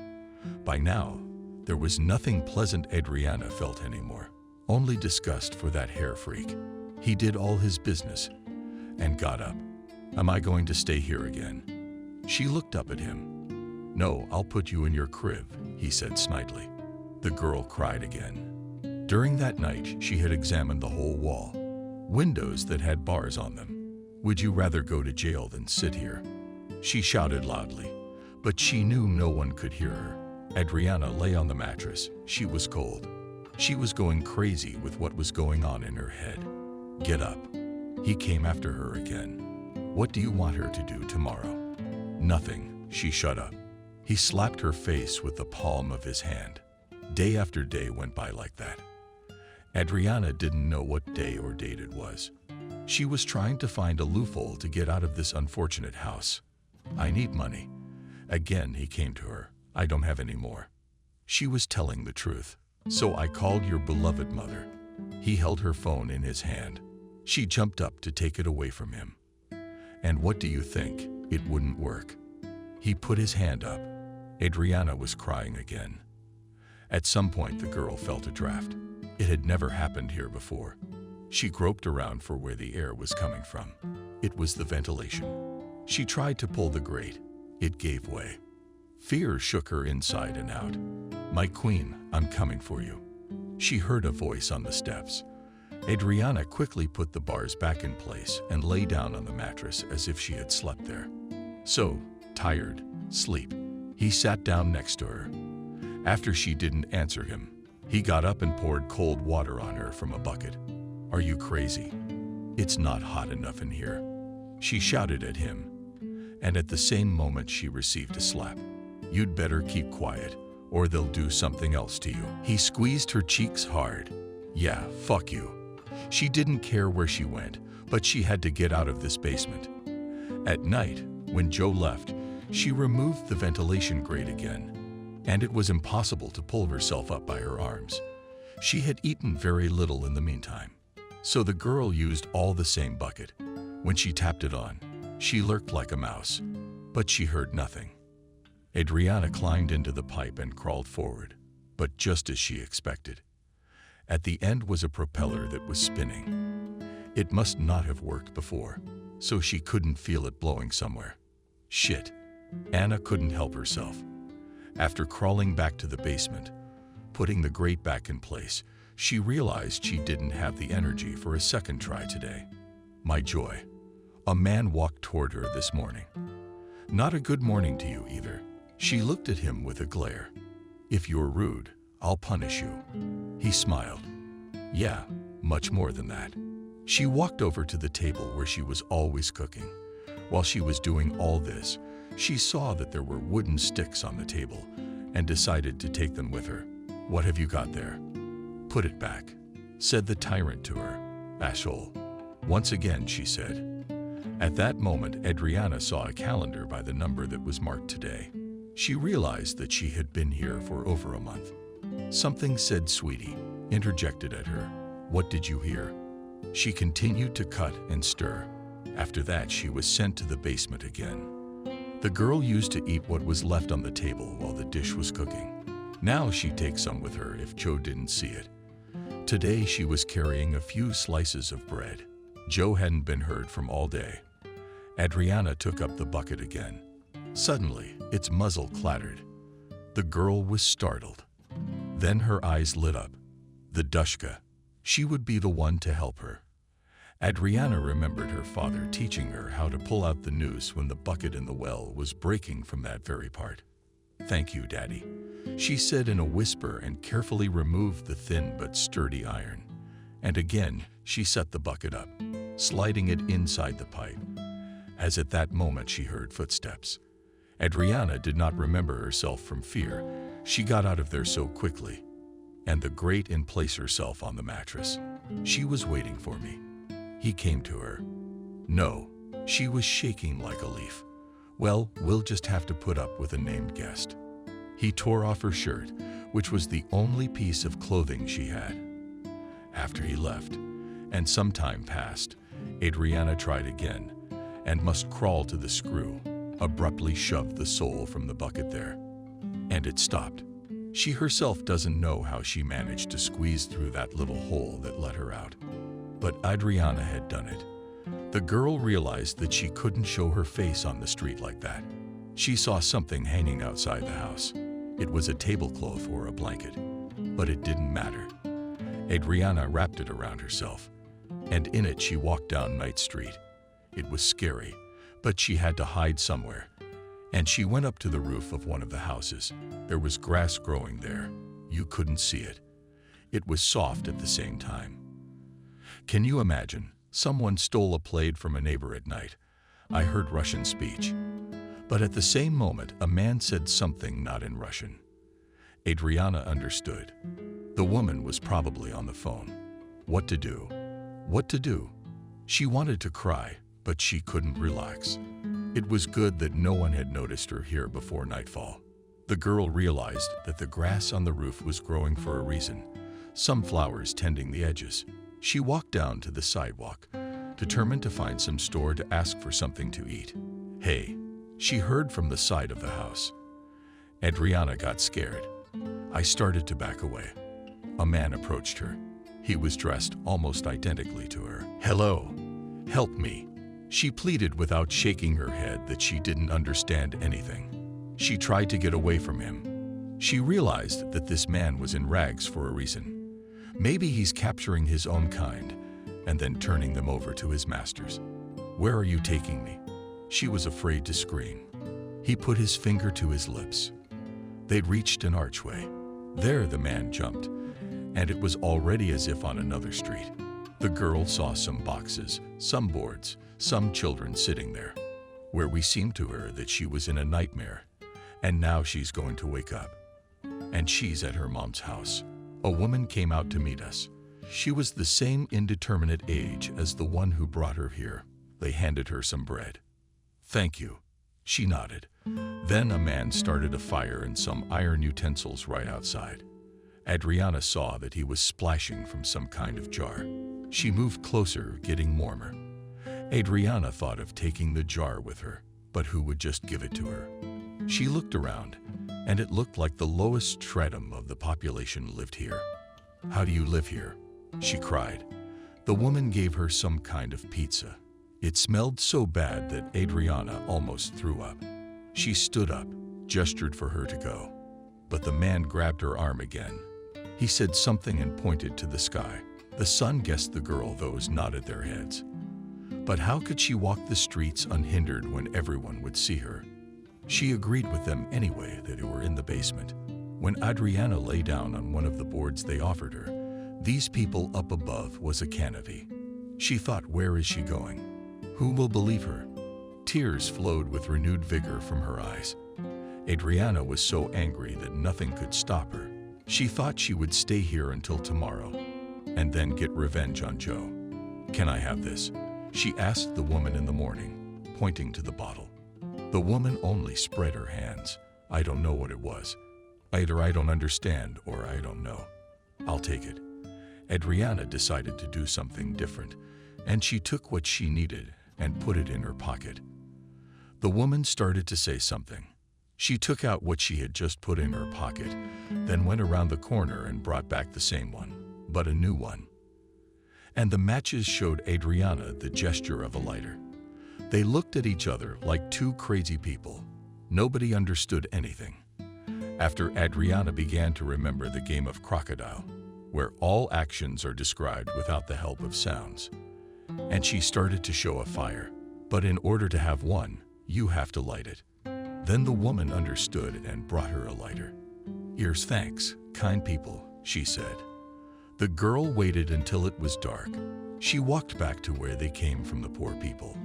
By now, there was nothing pleasant Adriana felt anymore. Only disgust for that hair freak. He did all his business and got up. Am I going to stay here again? She looked up at him. No, I'll put you in your crib, he said snidely. The girl cried again. During that night, she had examined the whole wall. Windows that had bars on them. Would you rather go to jail than sit here? She shouted loudly, but she knew no one could hear her. Adriana lay on the mattress. She was cold. She was going crazy with what was going on in her head. Get up. He came after her again. What do you want her to do tomorrow? Nothing. She shut up. He slapped her face with the palm of his hand. Day after day went by like that. Adriana didn't know what day or date it was. She was trying to find a loophole to get out of this unfortunate house. I need money. Again, he came to her. I don't have any more. She was telling the truth. So I called your beloved mother. He held her phone in his hand. She jumped up to take it away from him. And what do you think? It wouldn't work. He put his hand up. Adriana was crying again. At some point, the girl felt a draft. It had never happened here before. She groped around for where the air was coming from. It was the ventilation. She tried to pull the grate. It gave way. Fear shook her inside and out. "My queen, I'm coming for you." She heard a voice on the steps. Adriana quickly put the bars back in place and lay down on the mattress as if she had slept there. "So, tired, sleep." He sat down next to her. After she didn't answer him, he got up and poured cold water on her from a bucket. "Are you crazy? It's not hot enough in here," she shouted at him. And at the same moment, she received a slap. "You'd better keep quiet, or they'll do something else to you." He squeezed her cheeks hard. "Yeah, fuck you." She didn't care where she went, but she had to get out of this basement. At night, when Joe left, she removed the ventilation grate again, and it was impossible to pull herself up by her arms. She had eaten very little in the meantime, so the girl used all the same bucket. When she tapped it on, she lurked like a mouse, but she heard nothing. Adriana climbed into the pipe and crawled forward, but just as she expected. At the end was a propeller that was spinning. It must not have worked before, so she couldn't feel it blowing somewhere. Shit. Anna couldn't help herself. After crawling back to the basement, putting the grate back in place, she realized she didn't have the energy for a second try today. My joy. A man walked toward her this morning. "Not a good morning to you either." She looked at him with a glare. "If you're rude, I'll punish you." He smiled. "Yeah, much more than that." She walked over to the table where she was always cooking. While she was doing all this, she saw that there were wooden sticks on the table and decided to take them with her. "What have you got there?" "Put it back," said the tyrant to her. "Asshole." Once again, she said. At that moment, Adriana saw a calendar by the number that was marked today. She realized that she had been here for over a month. Something said, "Sweetie," interjected at her. "What did you hear?" She continued to cut and stir. After that, she was sent to the basement again. The girl used to eat what was left on the table while the dish was cooking. Now she'd take some with her if Joe didn't see it. Today she was carrying a few slices of bread. Joe hadn't been heard from all day. Adriana took up the bucket again. Suddenly, its muzzle clattered. The girl was startled. Then her eyes lit up. The Dushka. She would be the one to help her. Adriana remembered her father teaching her how to pull out the noose when the bucket in the well was breaking from that very part. "Thank you, Daddy," she said in a whisper and carefully removed the thin but sturdy iron. And again, she set the bucket up, sliding it inside the pipe. As at that moment she heard footsteps. Adriana did not remember herself from fear. She got out of there so quickly. And the grate and placed herself on the mattress. "She was waiting for me." He came to her. "No." She was shaking like a leaf. "Well, we'll just have to put up with a named guest." He tore off her shirt, which was the only piece of clothing she had. After he left, and some time passed, Adriana tried again, and must crawl to the screw, abruptly shoved the sole from the bucket there. And it stopped. She herself doesn't know how she managed to squeeze through that little hole that let her out. But Adriana had done it. The girl realized that she couldn't show her face on the street like that. She saw something hanging outside the house. It was a tablecloth or a blanket, but it didn't matter. Adriana wrapped it around herself, and in it she walked down Night Street. It was scary, but she had to hide somewhere, and she went up to the roof of one of the houses. There was grass growing there. You couldn't see it. It was soft at the same time. Can you imagine? Someone stole a plate from a neighbor at night. I heard Russian speech. But at the same moment, a man said something not in Russian. Adriana understood. The woman was probably on the phone. What to do? What to do? She wanted to cry, but she couldn't relax. It was good that no one had noticed her here before nightfall. The girl realized that the grass on the roof was growing for a reason, some flowers tending the edges. She walked down to the sidewalk, determined to find some store to ask for something to eat. "Hey," she heard from the side of the house. Adriana got scared. I started to back away. A man approached her. He was dressed almost identically to her. "Hello, help me," she pleaded without shaking her head that she didn't understand anything. She tried to get away from him. She realized that this man was in rags for a reason. Maybe he's capturing his own kind and then turning them over to his masters. "Where are you taking me?" She was afraid to scream. He put his finger to his lips. They'd reached an archway. There the man jumped, and it was already as if on another street. The girl saw some boxes, some boards, some children sitting there, where we seemed to her that she was in a nightmare, and now she's going to wake up. And she's at her mom's house. A woman came out to meet us. She was the same indeterminate age as the one who brought her here. They handed her some bread. "Thank you," she nodded. Then a man started a fire and some iron utensils right outside. Adriana saw that he was splashing from some kind of jar. She moved closer, getting warmer. Adriana thought of taking the jar with her, but who would just give it to her? She looked around, and it looked like the lowest stratum of the population lived here. "How do you live here?" she cried. The woman gave her some kind of pizza. It smelled so bad that Adriana almost threw up. She stood up, gestured for her to go, but the man grabbed her arm again. He said something and pointed to the sky. The son guessed the girl, those nodded their heads. But how could she walk the streets unhindered when everyone would see her? She agreed with them anyway that they were in the basement. When Adriana lay down on one of the boards they offered her, these people up above was a canopy. She thought, where is she going? Who will believe her? Tears flowed with renewed vigor from her eyes. Adriana was so angry that nothing could stop her. She thought she would stay here until tomorrow and then get revenge on Joe. "Can I have this?" she asked the woman in the morning, pointing to the bottle. The woman only spread her hands. "I don't know what it was. Either I don't understand or I don't know. I'll take it." Adriana decided to do something different, and she took what she needed and put it in her pocket. The woman started to say something. She took out what she had just put in her pocket, then went around the corner and brought back the same one, but a new one. And the matches showed Adriana the gesture of a lighter. They looked at each other like two crazy people. Nobody understood anything. After Adriana began to remember the game of crocodile, where all actions are described without the help of sounds, and she started to show a fire. But in order to have one, you have to light it. Then the woman understood and brought her a lighter. "Here's thanks, kind people," she said. The girl waited until it was dark. She walked back to where they came from, the poor people.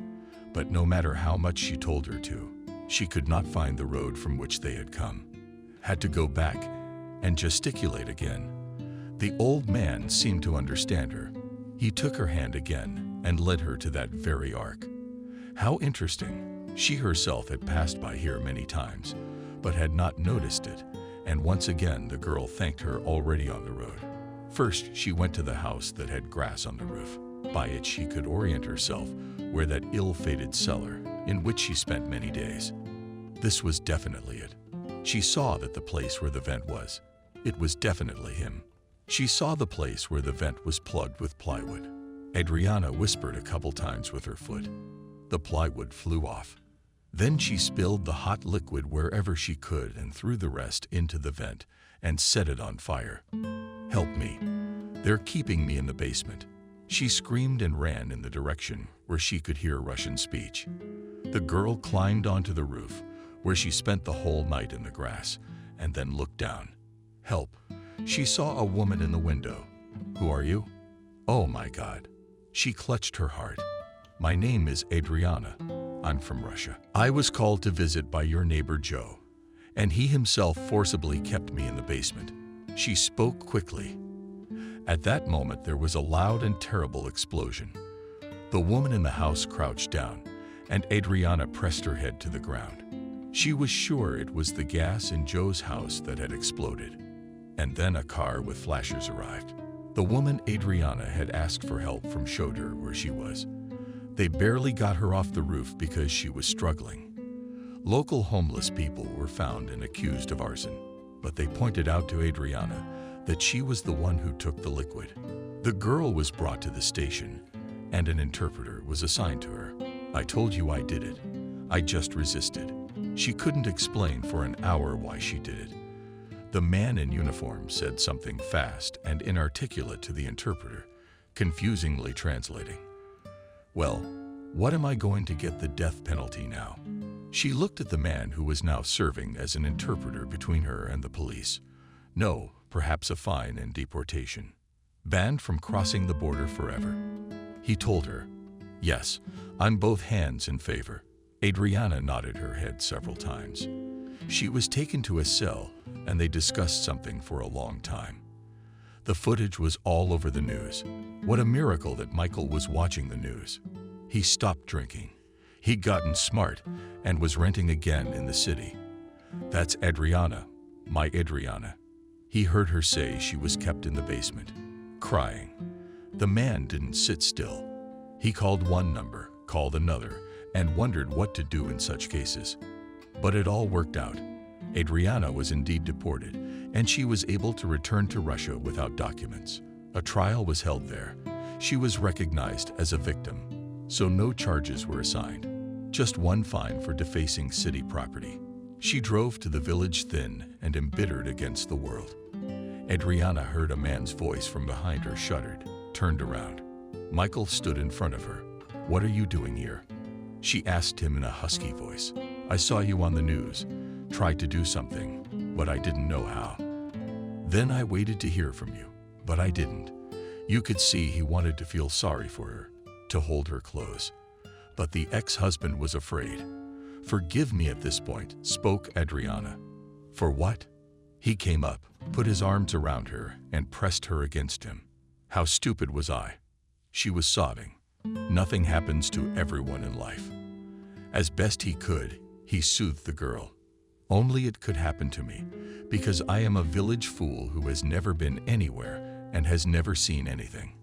But no matter how much she told her to, she could not find the road from which they had come. Had to go back and gesticulate again. The old man seemed to understand her. He took her hand again and led her to that very ark. How interesting. She herself had passed by here many times, but had not noticed it, and once again the girl thanked her already on the road. First, she went to the house that had grass on the roof. By it she could orient herself where that ill-fated cellar, in which she spent many days. This was definitely it. She saw that the place where the vent was. It was definitely him. She saw the place where the vent was plugged with plywood. Adriana whispered a couple times with her foot. The plywood flew off. Then she spilled the hot liquid wherever she could and threw the rest into the vent and set it on fire. "Help me. They're keeping me in the basement." She screamed and ran in the direction where she could hear Russian speech. The girl climbed onto the roof, where she spent the whole night in the grass, and then looked down. "Help." She saw a woman in the window. "Who are you?" "Oh my God." She clutched her heart. "My name is Adriana. I'm from Russia. I was called to visit by your neighbor Joe, and he himself forcibly kept me in the basement." She spoke quickly. At that moment there was a loud and terrible explosion. The woman in the house crouched down, and Adriana pressed her head to the ground. She was sure it was the gas in Joe's house that had exploded. And then a car with flashers arrived. The woman Adriana had asked for help from showed her where she was. They barely got her off the roof because she was struggling. Local homeless people were found and accused of arson, but they pointed out to Adriana that she was the one who took the liquid. The girl was brought to the station, and an interpreter was assigned to her. "I told you I did it. I just resisted." She couldn't explain for an hour why she did it. The man in uniform said something fast and inarticulate to the interpreter, confusingly translating. "Well, what am I going to get the death penalty now?" She looked at the man who was now serving as an interpreter between her and the police. "No, perhaps a fine and deportation. Banned from crossing the border forever." He told her, "Yes, I'm both hands in favor." Adriana nodded her head several times. She was taken to a cell, and they discussed something for a long time. The footage was all over the news. What a miracle that Michael was watching the news. He stopped drinking. He'd gotten smart and was renting again in the city. "That's Adriana, my Adriana." He heard her say she was kept in the basement, crying. The man didn't sit still. He called one number, called another, and wondered what to do in such cases. But it all worked out. Adriana was indeed deported, and she was able to return to Russia without documents. A trial was held there. She was recognized as a victim, so no charges were assigned. Just one fine for defacing city property. She drove to the village thin and embittered against the world. Adriana heard a man's voice from behind her, shuddered, turned around. Michael stood in front of her. "What are you doing here?" She asked him in a husky voice. "I saw you on the news. Tried to do something, but I didn't know how. Then I waited to hear from you, but I didn't." You could see he wanted to feel sorry for her, to hold her close. But the ex-husband was afraid. "Forgive me at this point," spoke Adriana. "For what?" He came up, put his arms around her, and pressed her against him. "How stupid was I?" She was sobbing. Nothing happens to everyone in life. As best he could, he soothed the girl. "Only it could happen to me, because I am a village fool who has never been anywhere and has never seen anything."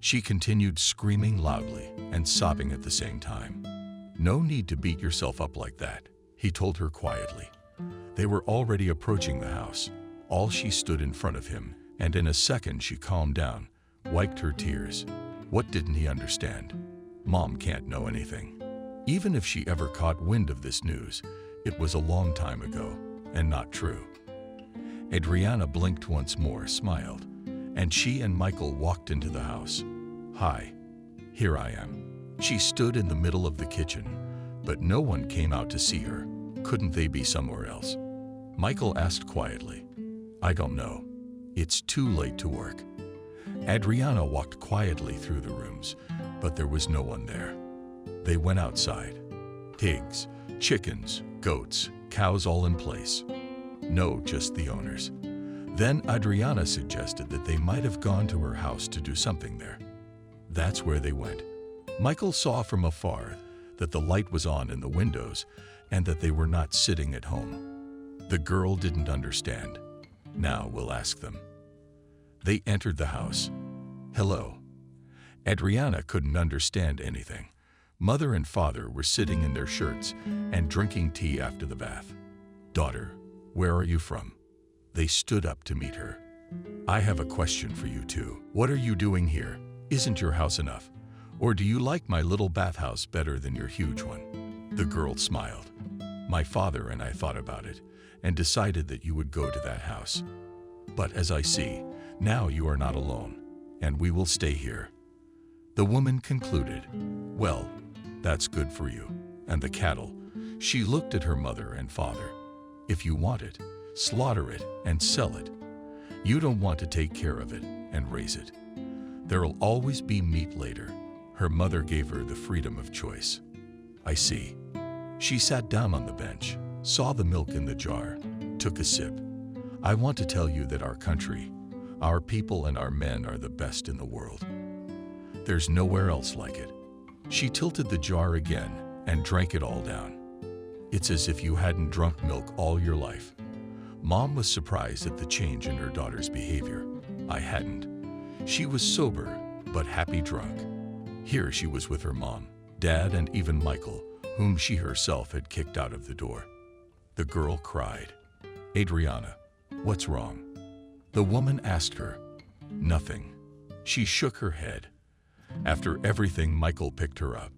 She continued screaming loudly and sobbing at the same time. "No need to beat yourself up like that," he told her quietly. They were already approaching the house. She stood in front of him, and in a second she calmed down, wiped her tears. What didn't he understand? Mom can't know anything. Even if she ever caught wind of this news, it was a long time ago, and not true. Adriana blinked once more, smiled, and she and Michael walked into the house. "Hi, here I am." She stood in the middle of the kitchen, but no one came out to see her. Couldn't they be somewhere else? Michael asked quietly. "I don't know. It's too late to work." Adriana walked quietly through the rooms, but there was no one there. They went outside. Pigs, chickens, goats, cows, all in place. No, just the owners. Then Adriana suggested that they might have gone to her house to do something there. That's where they went. Michael saw from afar that the light was on in the windows and that they were not sitting at home. The girl didn't understand. Now we'll ask them. They entered the house. "Hello." Adriana couldn't understand anything. Mother and father were sitting in their shirts and drinking tea after the bath. "Daughter, where are you from?" They stood up to meet her. "I have a question for you too. What are you doing here? Isn't your house enough? Or do you like my little bathhouse better than your huge one?" The girl smiled. "My father and I thought about it and decided that you would go to that house. But as I see, now you are not alone, and we will stay here." The woman concluded, "Well, that's good for you. And the cattle." She looked at her mother and father. "If you want it, slaughter it and sell it. You don't want to take care of it and raise it. There'll always be meat later." Her mother gave her the freedom of choice. "I see." She sat down on the bench, saw the milk in the jar, took a sip. "I want to tell you that our country, our people and our men are the best in the world. There's nowhere else like it." She tilted the jar again and drank it all down. "It's as if you hadn't drunk milk all your life." Mom was surprised at the change in her daughter's behavior. I hadn't. She was sober, but happy drunk. Here she was with her mom, Dad and even Michael, whom she herself had kicked out of the door. The girl cried. "Adriana, what's wrong?" The woman asked her. "Nothing." She shook her head. After everything, Michael picked her up,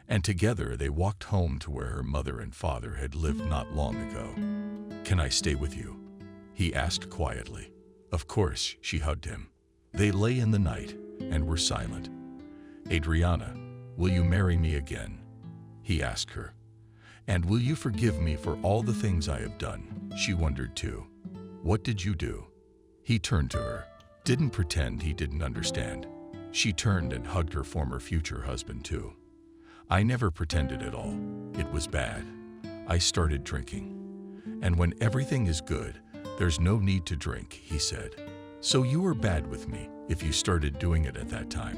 and together they walked home to where her mother and father had lived not long ago. "Can I stay with you?" he asked quietly. Of course, she hugged him. They lay in the night and were silent. "Adriana, will you marry me again?" he asked her. "And will you forgive me for all the things I have done?" She wondered too. "What did you do?" He turned to her, didn't pretend he didn't understand. She turned and hugged her former future husband too. "I never pretended at all. It was bad. I started drinking. And when everything is good, there's no need to drink," he said. "So you were bad with me if you started doing it at that time."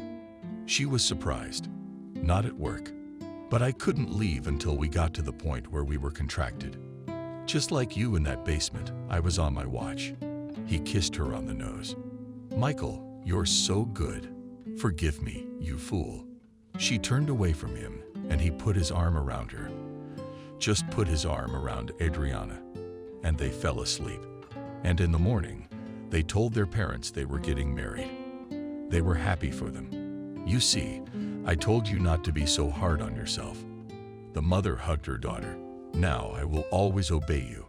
She was surprised. "Not at work. But I couldn't leave until we got to the point where we were contracted. Just like you in that basement, I was on my watch." He kissed her on the nose. "Michael, you're so good. Forgive me, you fool." She turned away from him, and he put his arm around her. Just put his arm around Adriana, and they fell asleep. And in the morning, they told their parents they were getting married. They were happy for them. "You see, I told you not to be so hard on yourself." The mother hugged her daughter. "Now I will always obey you."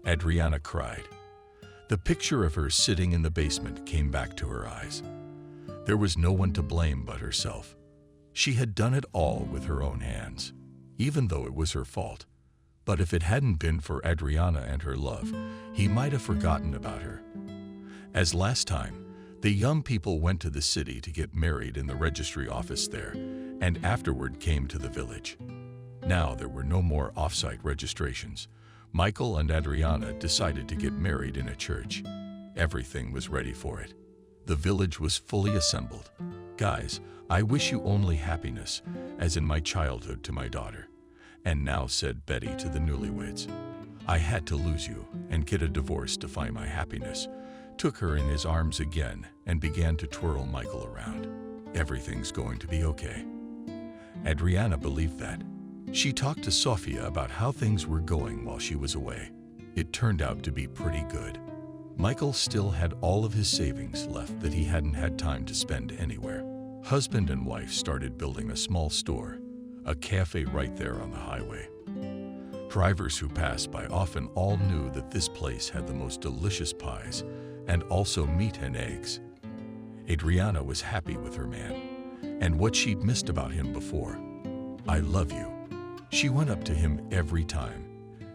Adriana cried. The picture of her sitting in the basement came back to her eyes. There was no one to blame but herself. She had done it all with her own hands, even though it was her fault. But if it hadn't been for Adriana and her love, he might have forgotten about her. As last time, the young people went to the city to get married in the registry office there, and afterward came to the village. Now there were no more off-site registrations. Michael and Adriana decided to get married in a church. Everything was ready for it. The village was fully assembled. "Guys, I wish you only happiness, as in my childhood to my daughter." And now said Betty to the newlyweds, "I had to lose you and get a divorce to find my happiness," took her in his arms again and began to twirl Michael around. "Everything's going to be okay." Adriana believed that. She talked to Sofia about how things were going while she was away. It turned out to be pretty good. Michael still had all of his savings left that he hadn't had time to spend anywhere. Husband and wife started building a small store, a cafe right there on the highway. Drivers who passed by often all knew that this place had the most delicious pies and also meat and eggs. Adriana was happy with her man and what she'd missed about him before. "I love you." She went up to him every time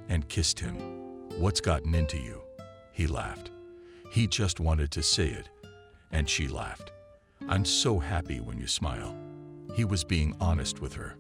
and kissed him. "What's gotten into you?" He laughed. He just wanted to say it, and she laughed. "I'm so happy when you smile." He was being honest with her.